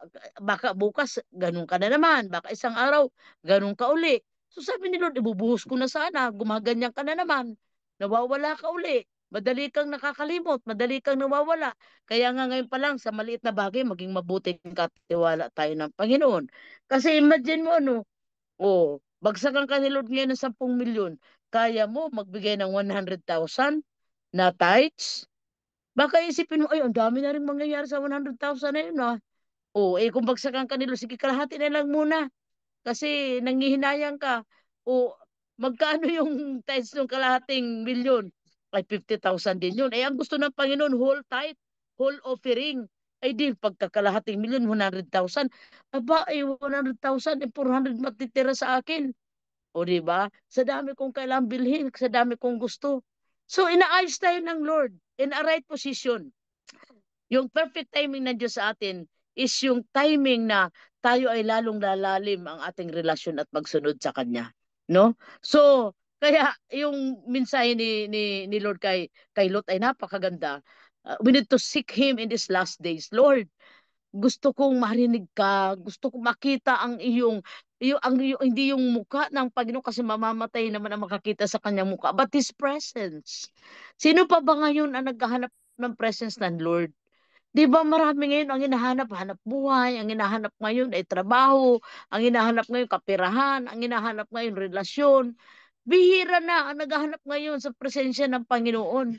bukas, ganun ka na naman. Baka isang araw, ganun ka uli. So sabi ni Lord, ibubuhos ko na sana. Gumaganyan ka na naman. Nawawala ka uli. Madali kang nakakalimot, madali kang nawawala. Kaya nga ngayon pa lang, sa maliit na bagay, maging mabuting katiwala tayo ng Panginoon. Kasi imagine mo, bagsakan ka ni Lord ngayon ng 10 milyon. Kaya mo magbigay ng 100,000 na tithes? Baka isipin mo, ay, ang dami na rin mangyayari sa 100,000 na yun, ah. O, kung bagsakan ka nila, sige, kalahati na lang muna. Kasi nangihinayang ka. O, magkano yung times ng kalahating milyon? Ay, 50,000 din yun. Ang gusto ng Panginoon, whole tithe, whole offering. Ay, di, pagkakalahating milyon, 100,000. Aba, 100,000, 400 matitira sa akin. O, di ba? Sa dami kong kailangang bilhin, sa dami kong gusto. So, inaayos tayo ng Lord in a right position. Yung perfect timing ng Diyos sa atin is yung timing na tayo ay lalong lalalim ang ating relasyon at magsunod sa Kanya. No? So, kaya yung mensahe ni Lord kay Lot ay napakaganda. We need to seek Him in these last days. Lord, gusto kong marinig ka, gusto kong makita ang hindi yung mukha ng Panginoon kasi mamamatay naman ang makakita sa kanyang mukha, but His presence. Sino pa ba ngayon ang naghahanap ng presence ng Lord? Di ba marami ngayon ang hinahanap, hanap buhay, ang hinahanap ngayon ay trabaho, ang hinahanap ngayon kapirahan, ang hinahanap ngayon relasyon. Bihira na ang naghahanap ngayon sa presensya ng Panginoon.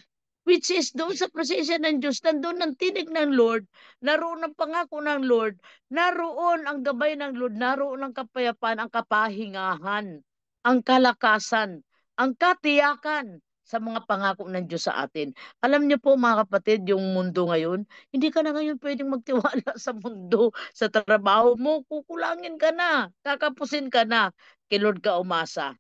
Which is doon sa presensya ng Diyos, nandoon ang tinig ng Lord, naroon ang pangako ng Lord, naroon ang gabay ng Lord, naroon ang kapayapaan, ang kapahingahan, ang kalakasan, ang katiyakan sa mga pangako ng Diyos sa atin. Alam niyo po mga kapatid, yung mundo ngayon, hindi ka na ngayon pwedeng magtiwala sa mundo, sa trabaho mo, kukulangin ka na, kakapusin ka na, kay Lord ka umasa,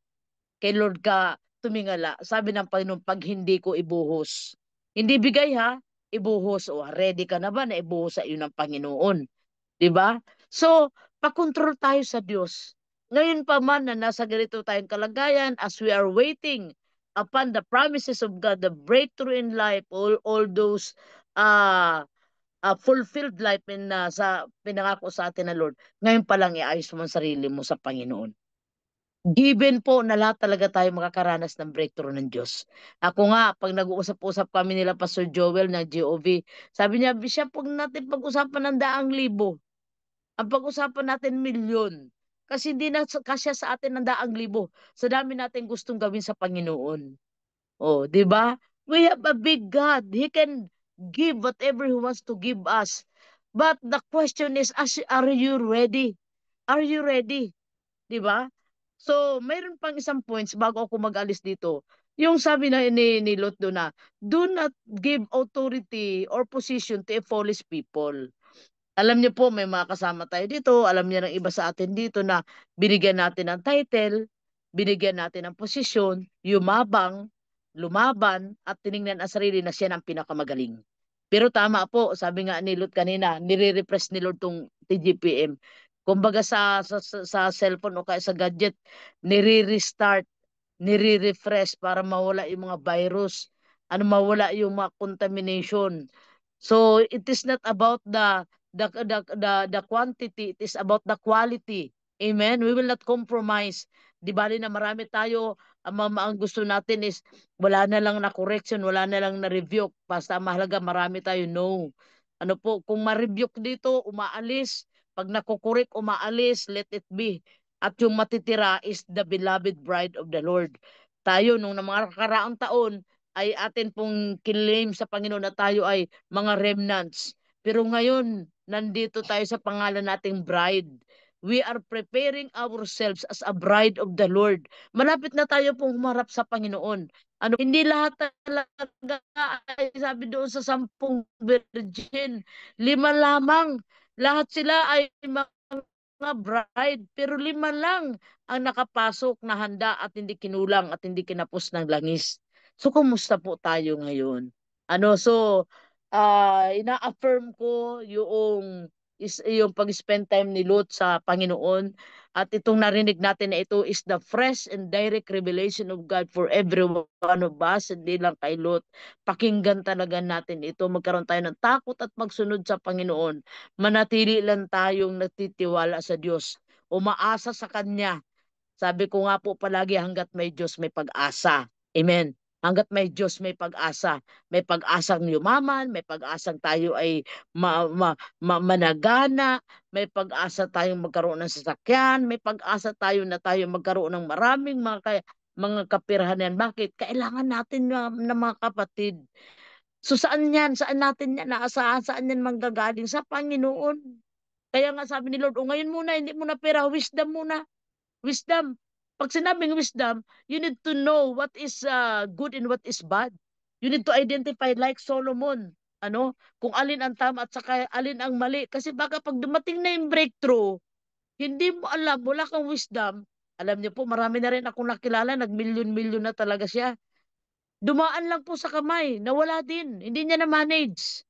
kay Lord ka tumingala. Sabi ng Panginoon, pag hindi ko ibuhos. Hindi bigay ha, ibuhos. O, ready ka na ba na ibuhos sa iyo ng Panginoon? 'Di ba? So, pakontrol tayo sa Diyos. Ngayon pa man na nasa ganito tayong kalagayan, as we are waiting upon the promises of God, the breakthrough in life, all those uh, fulfilled life sa pinangako sa atin ng Lord, ngayon pa lang iayos mo ang sarili mo sa Panginoon. Given po na lahat talaga tayo makakaranas ng breakthrough ng Diyos. Ako nga, pag nag-uusap-usap kami nila Pastor Joel ng GOV, sabi niya, Bishop, huwag natin pag-usapan ng 100,000. Ang pag-usapan natin milyon. Kasi hindi na kasya sa atin ng 100,000. Sa dami natin gustong gawin sa Panginoon. Oh, di ba? We have a big God. He can give whatever He wants to give us. But the question is, are you ready? Are you ready? Di ba? So, mayroon pang isang points bago ako mag-alis dito. Yung sabi na ni Lot doon na, do not give authority or position to a foolish people. Alam niyo po, may mga kasama tayo dito, alam niya ng iba sa atin dito na binigyan natin ng title, binigyan natin ng posisyon, yumabang, lumaban, at tiningnan ang sarili na siya ang pinakamagaling. Pero tama po, sabi nga ni Lot kanina, nire-repress ni Lord tong TGPM. Kumbaga sa cellphone o kaya sa gadget, nire-restart, nire-refresh para mawala yung mga virus, mawala yung mga contamination. So it is not about the quantity, it is about the quality. Amen. We will not compromise. Di bali na marami tayo, ang gusto natin is wala na lang na correction, wala na lang na rebuke. Basta mahalaga marami tayo. No. Ano po, kung ma-rebuke dito, umaalis. Pag nakukorek, umaalis, let it be. At yung matitira is the beloved bride of the Lord. Tayo, nung mga nakaraang taon, ay atin pong kinlaim sa Panginoon na tayo ay mga remnants. Pero ngayon, nandito tayo sa pangalan nating bride. We are preparing ourselves as a bride of the Lord. Malapit na tayo pong humarap sa Panginoon. Hindi lahat talaga ay sabi doon sa 10 virgin, 5 lamang. Lahat sila ay mga bride, pero 5 lang ang nakapasok na handa at hindi kinulang at hindi kinapos ng langis. So, kumusta po tayo ngayon? So, ina-affirm ko yung pag-spend time ni Lot sa Panginoon. At itong narinig natin na ito is the fresh and direct revelation of God for every one of us, hindi lang kay Lot. Pakinggan talaga natin ito. Magkaroon tayo ng takot at magsunod sa Panginoon. Manatili lang tayong nagtitiwala sa Diyos. Umaasa sa Kanya. Sabi ko nga po palagi, hanggat may Diyos, may pag-asa. Amen. Hanggat may Diyos, may pag-asa. May pag-asang yumaman, may pag-asang tayo ay managana, may pag-asa tayong magkaroon ng sasakyan, may pag-asa tayo na tayo magkaroon ng maraming mga kapirahan yan. Bakit? Kailangan natin na mga kapatid. So saan yan? Saan natin yan naasahan? Saan yan manggagaling? Sa Panginoon. Kaya nga sabi ni Lord, ngayon muna, hindi muna pera, wisdom muna. Wisdom. Pag sinabing wisdom, you need to know what is good and what is bad. You need to identify like Solomon, kung alin ang tama at saka alin ang mali. Kasi baka pag dumating na yung breakthrough, hindi mo alam, wala kang wisdom. Alam niyo po, marami na rin akong nakilala, nag-milyon-milyon na talaga siya. Dumaan lang po sa kamay, nawala din. Hindi niya na-manage.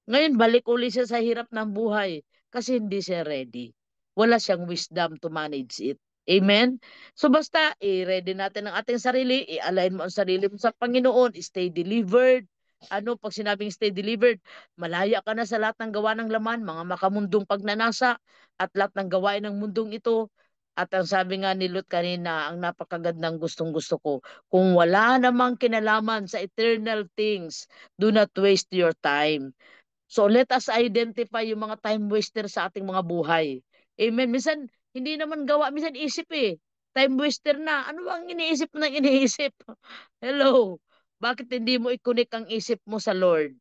Ngayon, balik uli siya sa hirap ng buhay kasi hindi siya ready. Wala siyang wisdom to manage it. Amen? So basta, i-ready natin ang ating sarili, i-align mo ang sarili mo sa Panginoon, stay delivered. Pag sinabing stay delivered, malaya ka na sa lahat ng gawa ng laman, mga makamundong pagnanasa, at lahat ng gawain ng mundong ito. At ang sabi nga ni Lot kanina, ang napakagandang gustong-gusto ko, kung wala namang kinalaman sa eternal things, do not waste your time. So let us identify yung mga time waster sa ating mga buhay. Amen. Minsan, hindi naman gawa, minsan isip eh. Time waster na. Ano ang iniisip mo ng iniisip? Hello. Bakit hindi mo i-connect ang isip mo sa Lord?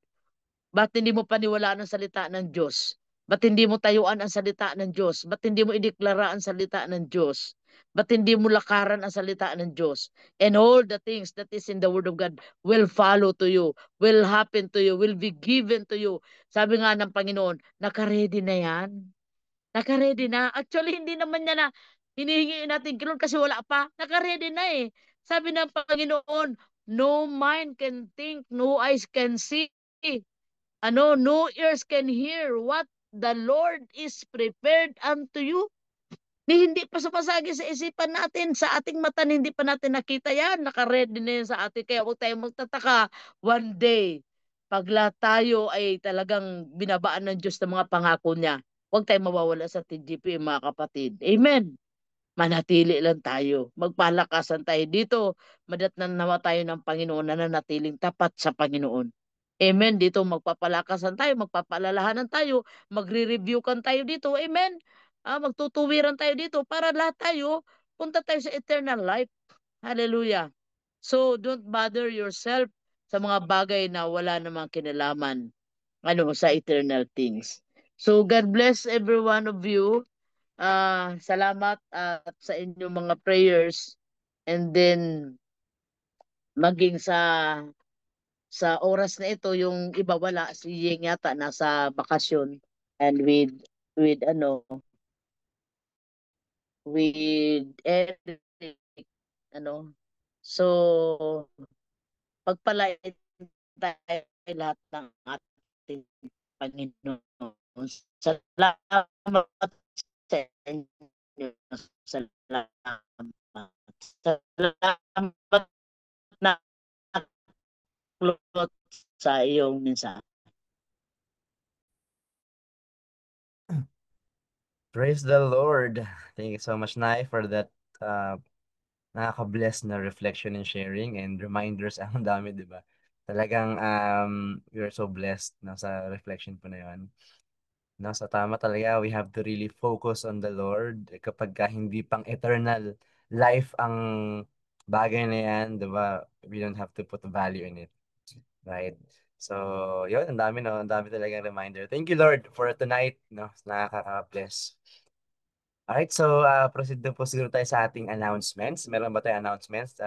Bakit hindi mo paniwalaan ang salita ng Diyos? Ba't hindi mo tayuan ang salita ng Diyos? Ba't hindi mo ideklara ang salita ng Diyos? Ba't hindi mo lakaran ang salita ng Diyos? And all the things that is in the Word of God will follow to you, will happen to you, will be given to you. Sabi nga ng Panginoon, naka-ready na yan. Naka-ready na. Actually, hindi naman niya na hinihingi natin kilon kasi wala pa. Naka-ready na eh. Sabi ng Panginoon, no mind can think, no eyes can see. No ears can hear what the Lord is prepared unto you. Hindi pa sumasagi sa isipan natin, sa ating mata, hindi pa natin nakita yan. Naka-ready na yan sa atin. Kaya huwag tayong magtataka. One day, pag lahat tayo ay talagang binabaan ng Diyos ng mga pangako niya, huwag tayong mawawala sa TGP, mga kapatid. Amen. Manatili lang tayo. Magpalakasan tayo dito. Madatnan nawa tayo ng Panginoon na nanatiling tapat sa Panginoon. Amen. Dito magpapalakasan tayo, magpapalalahanan tayo, magre-review kan tayo dito. Amen. Magtutuwiran tayo dito para lahat tayo punta tayo sa eternal life. Hallelujah. So don't bother yourself sa mga bagay na wala namang kinalaman sa eternal things. So God bless every one of you. Salamat at sa inyong mga prayers, and then maging sa oras na ito yung iba wala, si Yeng yata nasa bakasyon, and with Eric, so pagpalain tayo lahat ng ating Panginoon. Salamat sa inyo. Salamat. Salamat na Lord sa iyong mensahe. Praise the Lord. Thank you so much, Nai, for that nakaka-bless na reflection and sharing and reminders. Ang dami, di ba? Talagang we are so blessed sa reflection po na yun. Sa tama talaga, we have to really focus on the Lord. Kapag hindi pang eternal life ang bagay na yan, di ba? We don't have to put value in it. Right? So, yun, ang dami, no? Ang dami talagang reminder. Thank you, Lord, for tonight, no? Nakaka-bless. Alright, so proceed na po siguro tayo sa ating announcements. Meron ba tayong announcements?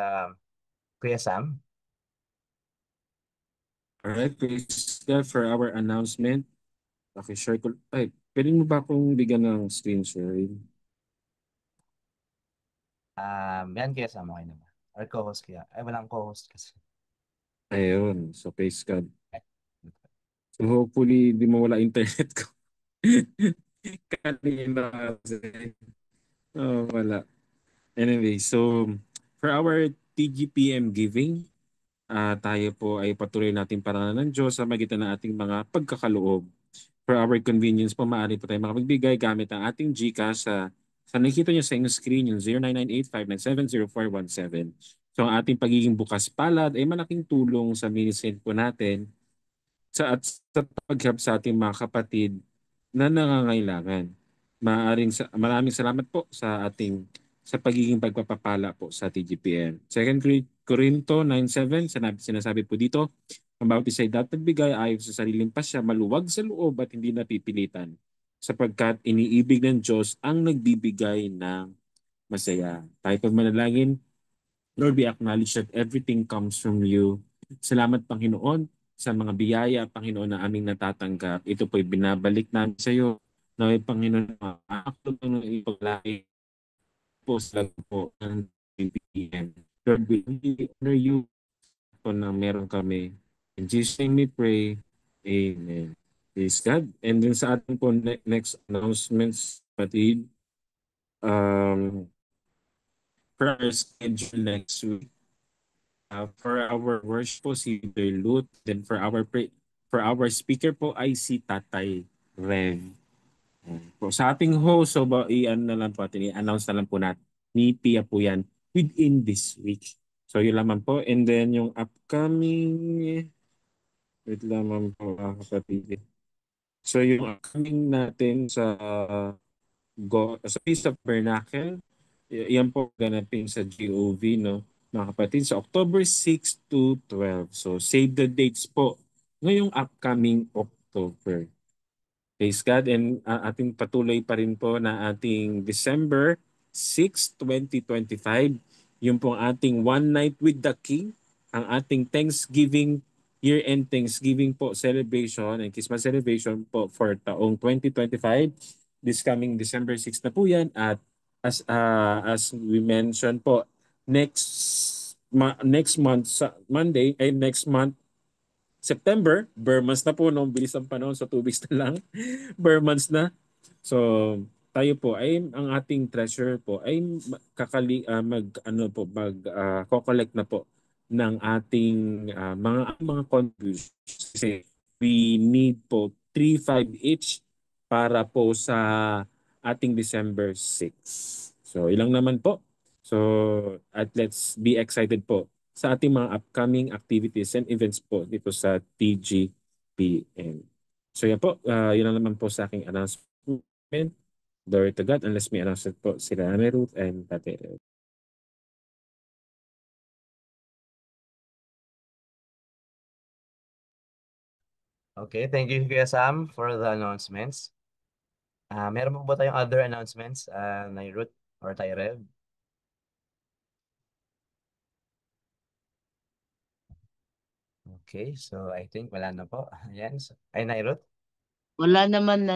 Kuya Sam? Alright, please God for our announcement. Okay, share ko. Ay, pwede mo ba akong bigyan ng screen sharing? Yan Kuya Sam, okay naman. Or co-host kaya. Ay, walang co-host kasi. Ayun, so praise God. So hopefully, di mawala internet ko. Kanina kasi. Oh, wala. Anyway, so for our TGPM giving, tayo po ay patuloy natin paranan ng Diyos sa magitan ng ating mga pagkakaloob. For our convenience po, maaari po tayo makapagbigay gamit ang ating GCash sa nakikita niyo sa inyong screen, yung 0998-597-0417. So ang ating pagiging bukas palad ay malaking tulong sa ministry po natin at sa pag-help sa ating mga kapatid na nangangailangan. Maraming salamat po sa pagiging pagpapapala po sa TGPM. 2 Corinto 9:7, sinasabi po dito, Ang bawat isa ay dapat bigay ayon sa sariling pasya, maluwag sa loob at hindi napipilitan, sapagkat iniibig ng Diyos ang nagbibigay ng masaya. Tayo pag manalangin, Lord, we acknowledge that everything comes from you. Salamat, Panginoon, sa mga biyaya, Panginoon, na aming natatanggap. Ito po'y binabalik namin sa iyo. Naway, Panginoon, makakatulog ng ipaglaki po sa lago po ng PPM. Lord, we honor you po na meron kami. In Jesus' name we pray. Amen. Praise God. And then sa ating po next announcements, patid, for our schedule next week, for our worship po si Brother Lut, then for our speaker po ay si Tatay Rev. Po sa ating host, so i-ano na lang po atin, i-announce na lang po natin ni Pia po yan within this week. So yun lamang po. And then yung upcoming, wait lamang po mga kapatid. So yung upcoming natin sa Feast of Bernacle, yan po ganapin sa GOV, no? Mga kapatid, sa October 6 to 12. So save the dates po ngayong upcoming October. Praise God, and ating patuloy pa rin po na ating December 6, 2025. Yung pong ating One Night with the King, ang ating Thanksgiving, year-end Thanksgiving po celebration and Christmas celebration po for taong 2025. This coming December 6 na po yan. At as we mentioned po, next month, Monday, ay next month, September, bare months na po, no? Bilis ang panahon, so 2 weeks na lang. Bare months na. So, tayo po ay ang ating treasurer po ay collect na po ng ating mga contributions. Kasi we need po 3-5 each para po sa ating December 6. So, ilang naman po. So, at let's be excited po sa ating mga upcoming activities and events po dito sa TGPN. So yan po, yun lang naman po sa aking announcement. Glory to God, unless may announcement po sila Nanay Ruth and Tate Ruth. Okay, thank you Kuya Sam for the announcements. Meron po ba tayong other announcements, Nay Ruth or Tay Rev? Okay, so I think wala na po. Ayan. Ay, Nay Ruth? Wala naman na